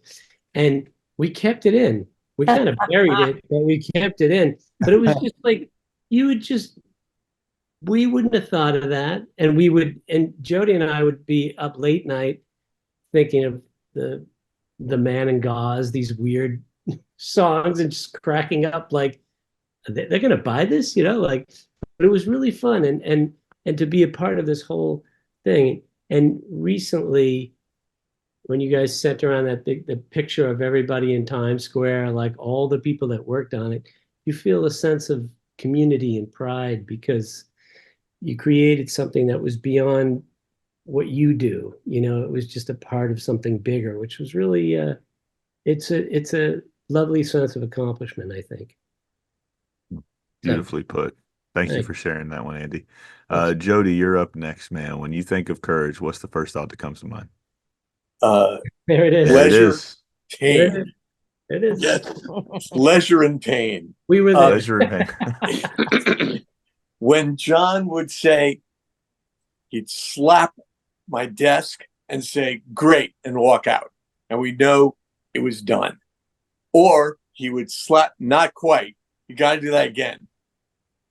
And we kept it in. We kind of buried it, but we kept it in. But it was just like, we wouldn't have thought of that. And Jody and I would be up late night thinking of the Man and Gauze, these weird songs, and just cracking up like, they're going to buy this, but it was really fun. And to be a part of this whole thing. And recently, when you guys sent around the picture of everybody in Times Square, like all the people that worked on it, you feel a sense of community and pride because you created something that was beyond what you do. It was just a part of something bigger, which was really, it's a lovely sense of accomplishment, I think. Beautifully put. Thank you for sharing that one, Andy. Jody, you're up next, man. When you think of courage, what's the first thought that comes to mind? There it is. Pleasure, pain. It is. Yes. Pleasure and pain. We were there. Pleasure and pain. When John would say, he'd slap my desk and say, "Great," and walk out. And we know it was done. Or he would slap, "Not quite. You got to do that again."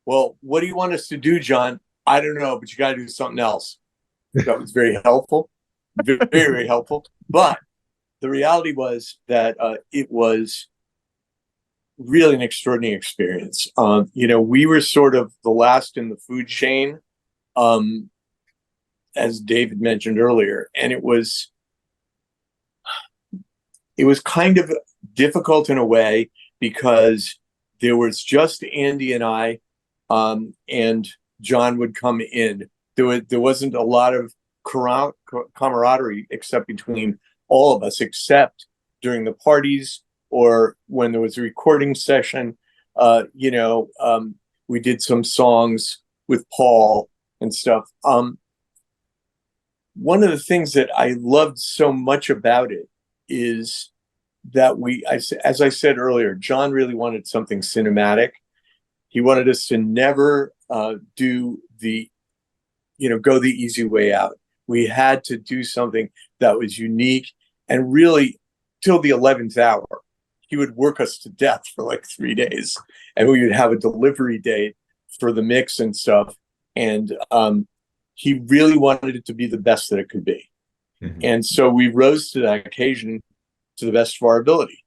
Well, what do you want us to do, John? I don't know, but you got to do something else. That was very helpful, very, very helpful. But the reality was that it was really an extraordinary experience. We were sort of the last in the food chain, as David mentioned earlier, and it was kind of difficult in a way because there was just Andy and I, and John would come in. There wasn't a lot of camaraderie except between all of us, except during the parties or when there was a recording session. We did some songs with Paul and stuff. One of the things that I loved so much about it is that as I said earlier, John really wanted something cinematic. He wanted us to never go the easy way out. We had to do something that was unique, and really till the 11th hour, he would work us to death for like 3 days, and we would have a delivery date for the mix and stuff. And he really wanted it to be the best that it could be. Mm-hmm. And so we rose to that occasion to the best of our ability.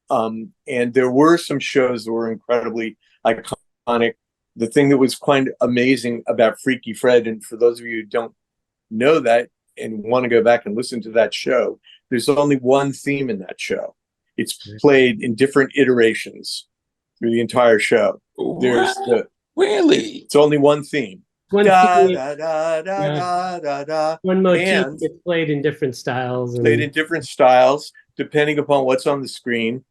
And there were some shows that were incredibly iconic. The thing that was quite amazing about Freaky Fred, and for those of you who don't know that and want to go back and listen to that show, there's only one theme in that show. It's played in different iterations through the entire show. There's it's only one theme. One motif And gets played in different styles. Played in different styles, depending upon what's on the screen.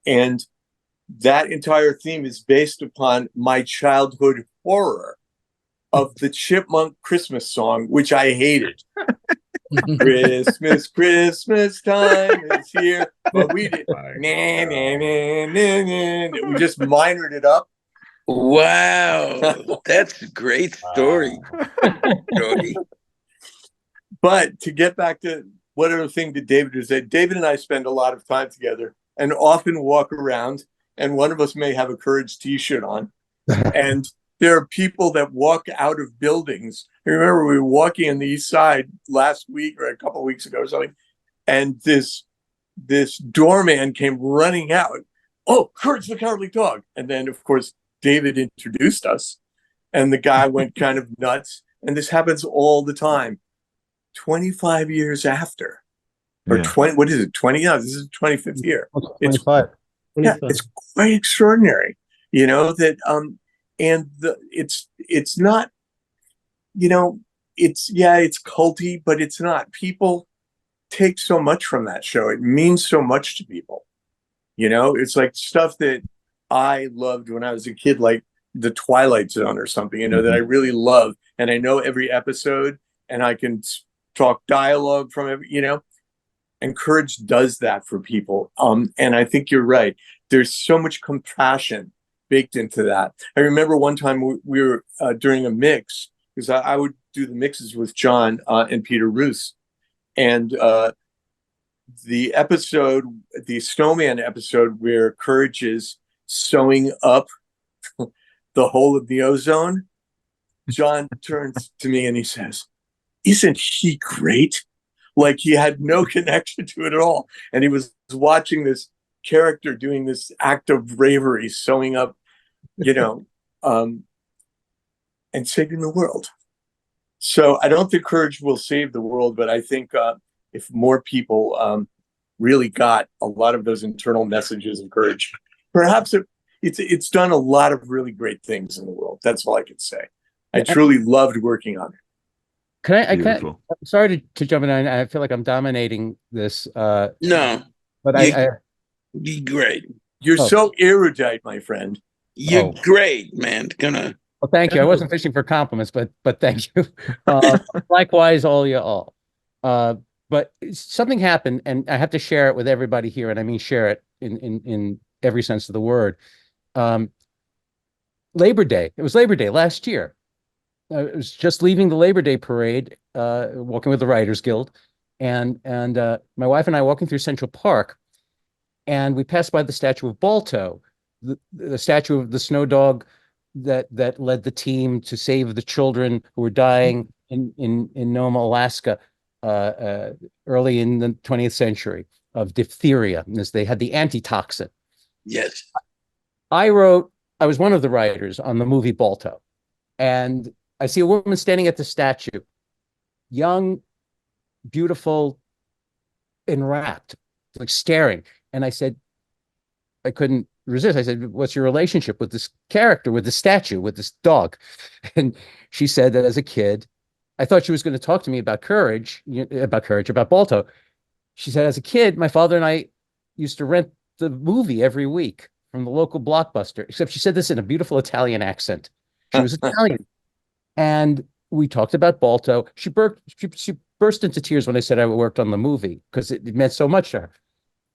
And that entire theme is based upon my childhood horror of the Chipmunk Christmas song, which I hated. Christmas time is here. But we did. We just minored it up. Wow, that's a great story, Jody. But to get back to whatever thing that David was saying, David and I spend a lot of time together and often walk around, and one of us may have a Courage t-shirt on. And there are people that walk out of buildings. I remember we were walking on the East Side last week or a couple of weeks ago or something, and this doorman came running out. Oh, Courage the Cowardly Dog. And then, of course, David introduced us, and the guy went kind of nuts. And this happens all the time. 25 years after, or 20, what is it? 20? No, this is the 25th year. 25. It's quite extraordinary, that, and it's not, it's culty, but it's not. People take so much from that show. It means so much to people. It's like stuff that I loved when I was a kid, like the Twilight Zone or something, that I really love. And I know every episode, and I can talk dialogue from every, and Courage does that for people. And I think you're right. There's so much compassion baked into that. I remember one time we were during a mix, because I would do the mixes with John and Peter Roos. And the Snowman episode where Courage is sewing up the hole of the ozone, John turns to me and he says, "Isn't he great?" Like he had no connection to it at all. And he was watching this character doing this act of bravery, sewing up, and saving the world. So I don't think Courage will save the world, but I think if more people really got a lot of those internal messages of Courage, perhaps it's done a lot of really great things in the world. That's all I can say. I truly loved working on it. I'm sorry to jump in. I feel like I'm dominating this. No, but you're great. You're so erudite, my friend. You're great, man. Well, thank you. I wasn't fishing for compliments, but thank you. Likewise, all. But something happened, and I have to share it with everybody here, and I mean share it in every sense of the word. Labor Day. It was Labor Day last year. I was just leaving the Labor Day parade, walking with the Writers Guild, and my wife and I walking through Central Park, and we passed by the statue of Balto, the statue of the snow dog that led the team to save the children who were dying in Nome, Alaska, early in the 20th century of diphtheria. They had the antitoxin. Yes. I was one of the writers on the movie Balto, and I see a woman standing at the statue, young, beautiful, enwrapped, like staring. And I said, I couldn't resist. I said, "What's your relationship with this character, with the statue, with this dog?" And she said that as a kid, I thought she was going to talk to me about about Balto. She said, as a kid, my father and I used to rent the movie every week from the local Blockbuster, except she said this in a beautiful Italian accent. She was Italian. And we talked about Balto. She burst into tears when I said I worked on the movie because it meant so much to her.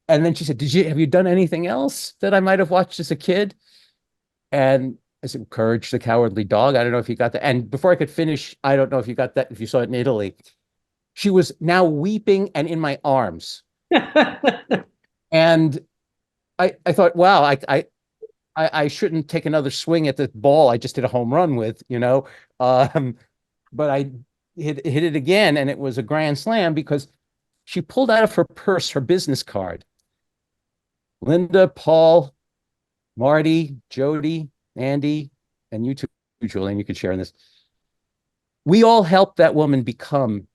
And then she said, have you done anything else that I might have watched as a kid? And I said, Courage the Cowardly Dog. I don't know if you got that. And before I could finish, I don't know if you got that, if you saw it in Italy. She was now weeping and in my arms. And I thought, wow, I shouldn't take another swing at the ball I just hit a home run with, but I hit it again, and it was a grand slam because she pulled out of her purse her business card. Linda, Paul, Marty, Jody, Andy, and you two, Julian, you could share in this. We all helped that woman become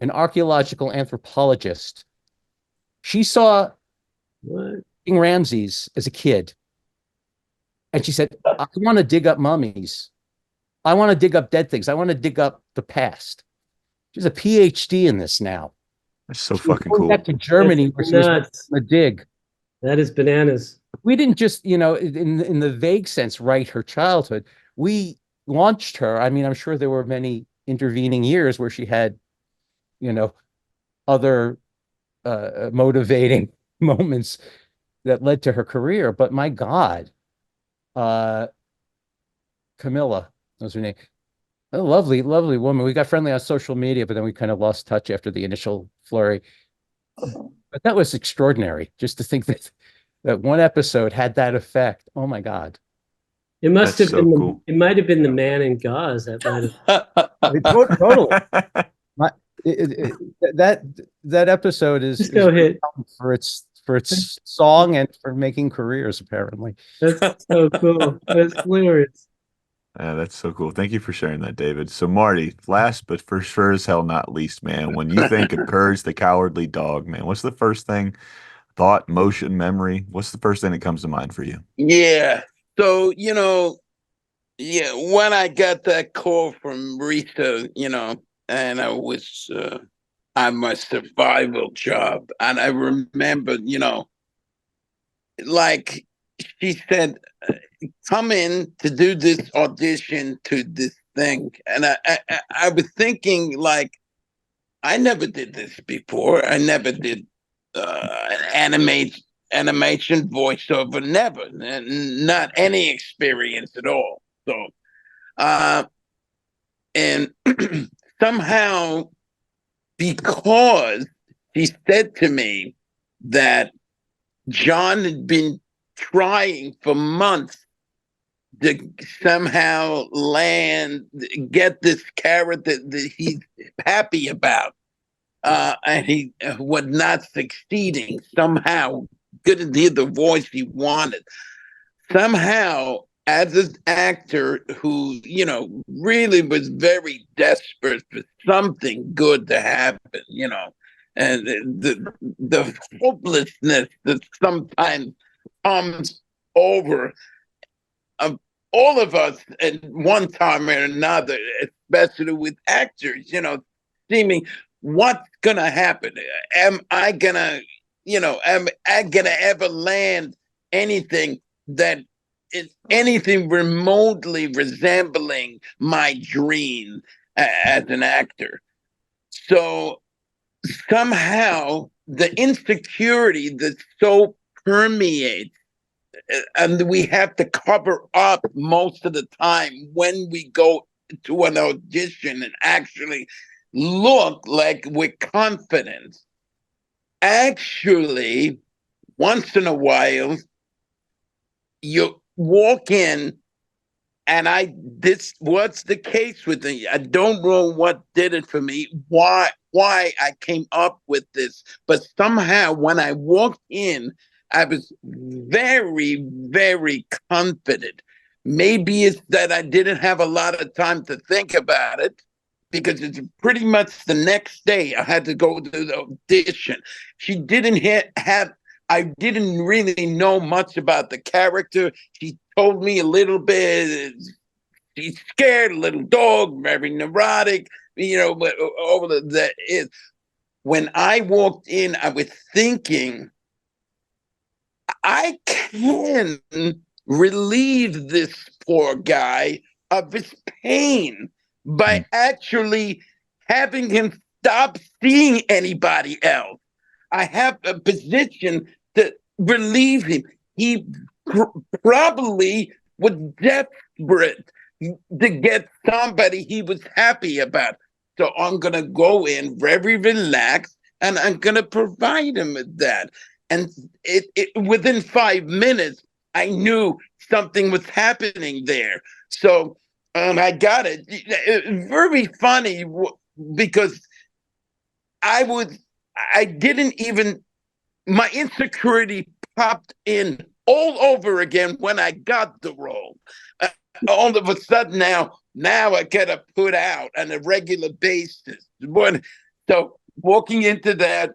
an archaeological anthropologist. She saw King Ramses as a kid. And she said, I want to dig up mummies. I want to dig up dead things. I want to dig up the past. She's a PhD in this now. That's so fucking cool. Back to Germany where she was on a dig. That is bananas. We didn't just, in the vague sense, write her childhood. We launched her. I mean, I'm sure there were many intervening years where she had, other motivating moments that led to her career. But my God, Camilla was her name. A lovely, lovely woman. We got friendly on social media, but then we kind of lost touch after the initial flurry. But that was extraordinary, just to think that one episode had that effect. Oh my God. It must That's have been cool. It might have been the man in gauze that might have. Totally. That episode is for its song and for making careers, apparently. That's so cool. That's hilarious. That's so cool. Thank you for sharing that, David. So, Marty, last but for sure as hell not least, man, when you think of Courage the Cowardly Dog, man, what's the first thing, thought, motion, memory? What's the first thing that comes to mind for you? Yeah. So, when I got that call from Rita, and I was on my survival job, and I remember, like she said, come in to do this audition to this thing. And I was thinking, like, I never did this before. I never did animation voiceover, never, not any experience at all. So, and somehow, because she said to me that John had been trying for months to somehow get this character that he's happy about, and he was not succeeding. Somehow couldn't hear the voice he wanted. Somehow, as an actor who, really was very desperate for something good to happen, and the hopelessness that sometimes comes over all of us at one time or another, especially with actors, seeming what's gonna happen? Am I gonna ever land anything that is anything remotely resembling my dream as an actor? So somehow the insecurity that so permeates, and we have to cover up most of the time when we go to an audition and actually look like we're confident. Actually, once in a while, you walk in and this was the case with me. I don't know what did it for me, why I came up with this, but somehow when I walked in, I was very, very confident. Maybe it's that I didn't have a lot of time to think about it, because it's pretty much the next day I had to go to the audition. She didn't have, I didn't really know much about the character. She told me a little bit. She's scared, little dog, very neurotic, but all of that is. When I walked in, I was thinking, I can relieve this poor guy of his pain by actually having him stop seeing anybody else. I have a position to relieve him. He probably was desperate to get somebody he was happy about. So I'm going to go in very relaxed, and I'm going to provide him with that. And within 5 minutes, I knew something was happening there. So I got it. Very funny, because I didn't even, my insecurity popped in all over again when I got the role. All of a sudden now I get to put out on a regular basis. So walking into that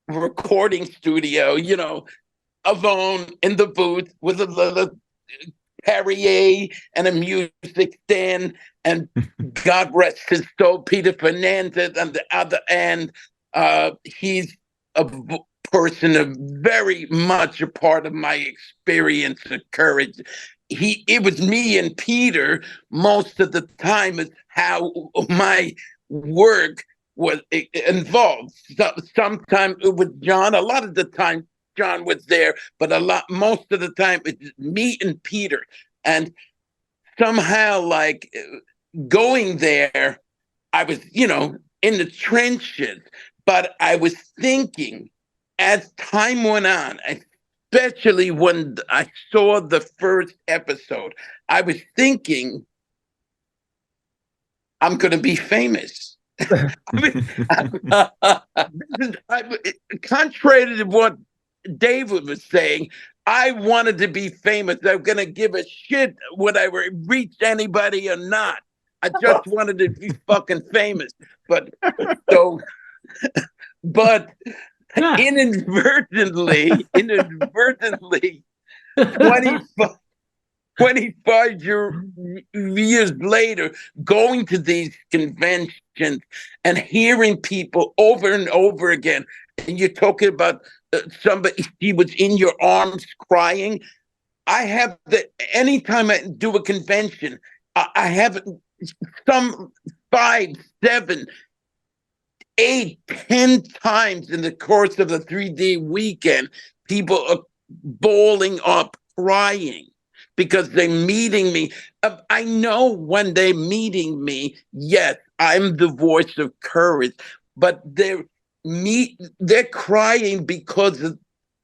recording studio, alone in the booth with a little Perrier and a music stand, and God rest his soul, Peter Fernandez on the other end. He's a person of very much a part of my experience of courage. It was me and Peter most of the time is how my work was involved. Sometimes it was John, a lot of the time John was there, but most of the time it's me and Peter. And somehow, like, going there, I was, in the trenches, but I was thinking as time went on, especially when I saw the first episode, I was thinking, I'm going to be famous. Contrary to what David was saying, I wanted to be famous. I'm going to give a shit whether I reach anybody or not. I just wanted to be fucking famous. But inadvertently, 25 years later, going to these conventions and hearing people over and over again, and you're talking about somebody, he was in your arms crying. I have anytime I do a convention, I have some 5, 7, 8, 10 times in the course of a 3-day weekend, people are bawling up, crying, because they're meeting me. I know when they're meeting me, yes, I'm the voice of courage, but they're crying because of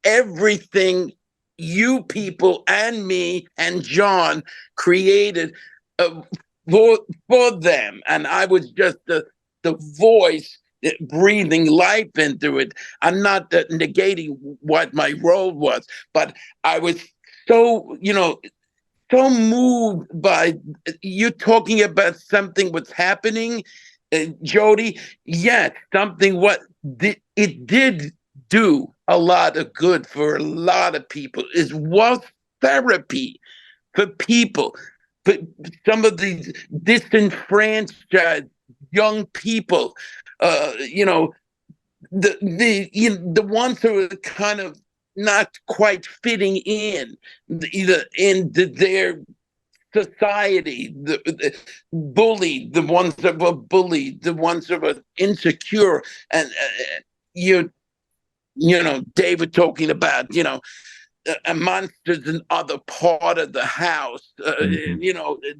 everything you people and me and John created for them. And I was just the voice breathing life into it. I'm not negating what my role was, but I was so, so moved by you talking about something was happening, Jody. Yes, it did do a lot of good for a lot of people. It was therapy for people, but some of these disenfranchised young people, the ones who are kind of not quite fitting in, either into their society, the bullied, the ones that were bullied, the ones that were insecure, and David talking about monsters in other part of the house.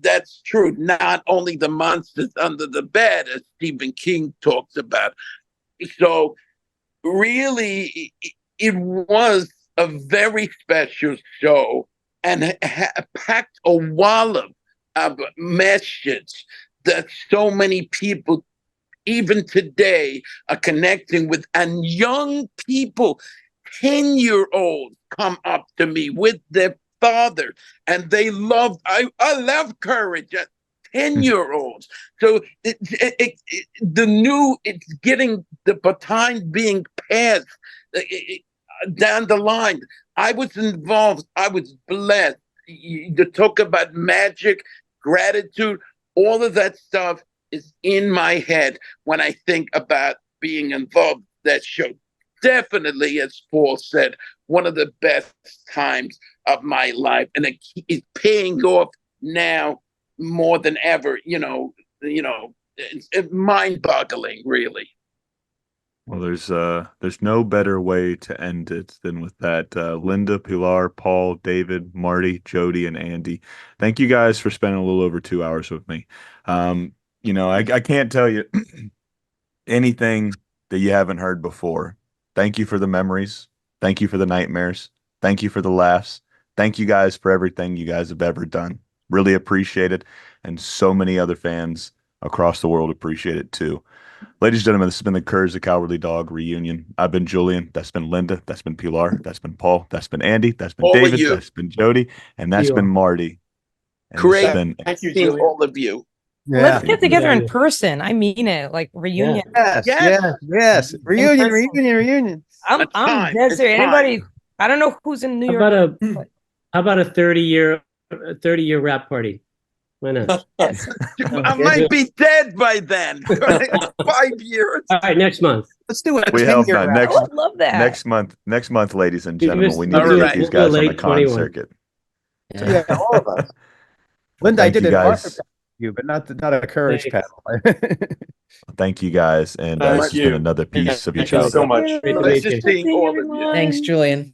That's true. Not only the monsters under the bed, as Stephen King talks about. So really, it was a very special show. and packed a wallop of messages that so many people, even today, are connecting with. And young people, 10-year-olds, come up to me with their father, and they love, I love courage. 10-year-olds. So it's getting the baton being passed down the line. I was involved. I was blessed. You talk about magic, gratitude, all of that stuff is in my head when I think about being involved in that show. Definitely, as Paul said, one of the best times of my life, and it's paying off now more than ever. It's mind-boggling, really. Well, there's no better way to end it than with that. Linda, Pilar, Paul, David, Marty, Jody, and Andy. Thank you guys for spending a little over 2 hours with me. I can't tell you anything that you haven't heard before. Thank you for the memories. Thank you for the nightmares. Thank you for the laughs. Thank you guys for everything you guys have ever done. Really appreciate it. And so many other fans across the world appreciate it too. Ladies and gentlemen, this has been the Courage the Cowardly Dog reunion. I've been Julian. That's been Linda. That's been Pilar. That's been Paul. That's been Andy. That's been All of David. you. That's been Jody. And that's been Marty. And Great. this has been Thank you, Seeing Julian. all of you. Let's get together in Yeah. person. I mean it, like reunion. Yes, Yes. yes. Reunion, person. reunion. I'm It's time. dead It's serious. time. Anybody? I don't know who's in New How York. about how about a 30-year rap party? Why not? I might be dead by then. 5 years. All right, next month. Let's do it. We hope not. I Next would love that. next month, ladies and Give gentlemen, us- we need to all get right. these We'll guys go on the late con 21. circuit. Yeah. Yeah, all of us. Linda, Thank I did you an guys. art you, but not a courage Thanks. panel. Thank you guys. And Thank this has you. been another piece of your Thank you so childhood. much. Great to Pleasure meet you. seeing all of you. Thanks, Julian.